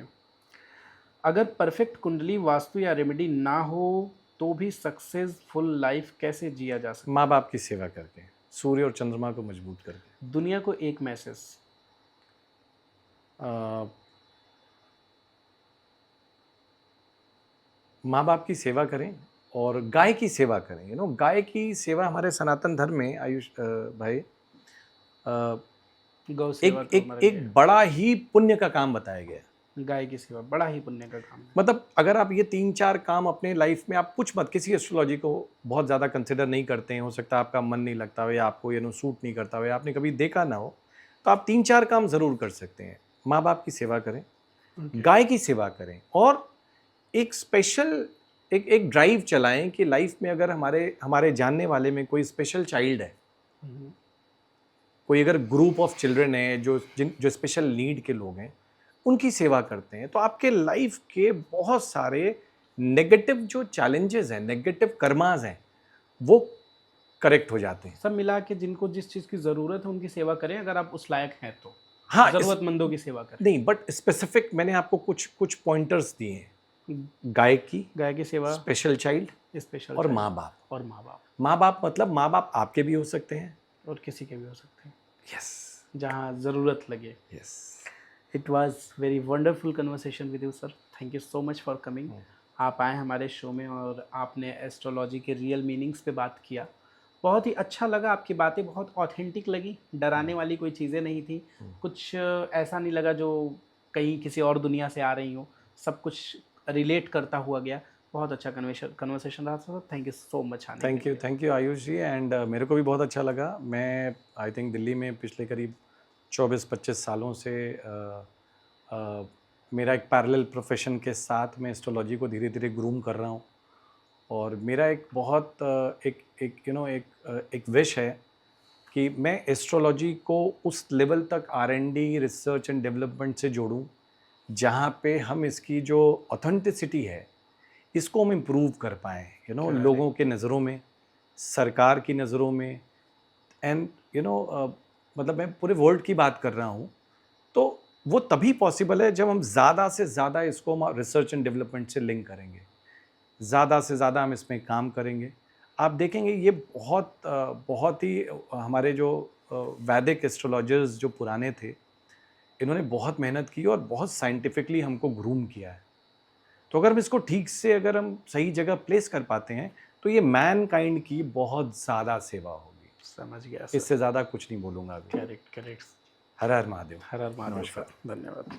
अगर परफेक्ट कुंडली वास्तु या रेमेडी ना हो तो भी सक्सेसफुल लाइफ कैसे जिया जा सकता माँ बाप की सेवा करके, सूर्य और चंद्रमा को मजबूत करके। है? दुनिया को एक मैसेज। माँ बाप की सेवा करें और गाय की सेवा करें। गाय की सेवा हमारे सनातन धर्म में, आयुष भाई, गौ सेवा एक तो एक हमारे एक बड़ा ही पुण्य का काम बताया गया है। लिए गाय की सेवा बड़ा ही पुण्य का काम है। मतलब अगर आप ये 3-4 काम अपने लाइफ में, आप कुछ मत, किसी एस्ट्रोलॉजी को बहुत ज़्यादा कंसिडर नहीं करते हैं, हो सकता है आपका मन नहीं लगता हो या आपको सूट नहीं करता हो या आपने कभी देखा ना हो, तो आप 3-4 काम ज़रूर कर सकते हैं। माँ बाप की सेवा करें, गाय की सेवा करें और एक स्पेशल एक ड्राइव चलाएं कि लाइफ में अगर हमारे जानने वाले में कोई स्पेशल चाइल्ड है, कोई अगर ग्रुप ऑफ चिल्ड्रन है जो स्पेशल नीड के लोग हैं, उनकी सेवा करते हैं, तो आपके लाइफ के बहुत सारे नेगेटिव जो चैलेंजेस हैं, नेगेटिव कर्मास हैं, वो करेक्ट हो जाते हैं। सब मिला के जिनको जिस चीज़ की ज़रूरत है उनकी सेवा करें, अगर आप उस लायक हैं तो। हाँ, ज़रूरतमंदों की सेवा करें। नहीं, बट स्पेसिफिक मैंने आपको कुछ पॉइंटर्स दिए हैं। गाय की सेवा, स्पेशल चाइल्ड स्पेशल और माँ बाप। और माँ बाप। माँ बाप मतलब माँ बाप आपके भी हो सकते हैं और किसी के भी हो सकते हैं, यस जहाँ ज़रूरत लगे। Yes. It was very wonderful conversation with you sir. Thank you so much for coming. आप आए हमारे शो में और आपने एस्ट्रोलॉजी के रियल मीनिंग्स पे बात किया। बहुत ही अच्छा लगा, आपकी बातें बहुत ऑथेंटिक लगी, डराने वाली कोई चीज़ें नहीं थी, कुछ ऐसा नहीं लगा जो कहीं किसी और दुनिया से आ रही हो, सब कुछ रिलेट करता हुआ गया। बहुत अच्छा कन्वर्सेशन रहा sir. Thank you so much आने के लिए। Thank you Ayush ji. And मेरे को भी बहुत अच्छा लगा। मैं आई थिंक दिल्ली में पिछले करीब 24-25 सालों से मेरा एक पैरेलल प्रोफेशन के साथ मैं एस्ट्रोलॉजी को धीरे धीरे ग्रूम कर रहा हूँ और मेरा एक बहुत एक विश है कि मैं एस्ट्रोलॉजी को उस लेवल तक R&D, रिसर्च एंड डेवलपमेंट से जोड़ूं जहाँ पे हम इसकी जो ऑथेंटिसिटी है इसको हम इम्प्रूव कर पाएँ, लोगों के नज़रों में, सरकार की नज़रों में, एंड मतलब मैं पूरे वर्ल्ड की बात कर रहा हूँ। तो वो तभी पॉसिबल है जब हम ज़्यादा से ज़्यादा इसको हम रिसर्च एंड डेवलपमेंट से लिंक करेंगे, ज़्यादा से ज़्यादा हम इसमें काम करेंगे। आप देखेंगे ये बहुत ही हमारे जो वैदिक एस्ट्रोलॉजर्स जो पुराने थे, इन्होंने बहुत मेहनत की और बहुत साइंटिफिकली हमको ग्रूम किया है। तो अगर हम इसको ठीक से, अगर हम सही जगह प्लेस कर पाते हैं, तो ये मैन काइंड की बहुत ज़्यादा सेवा होगी। समझ गया सर। इससे ज़्यादा कुछ नहीं बोलूँगा अभी। करेक्ट। हर हर महादेव। हर हर महादेव। नमस्कार। धन्यवाद।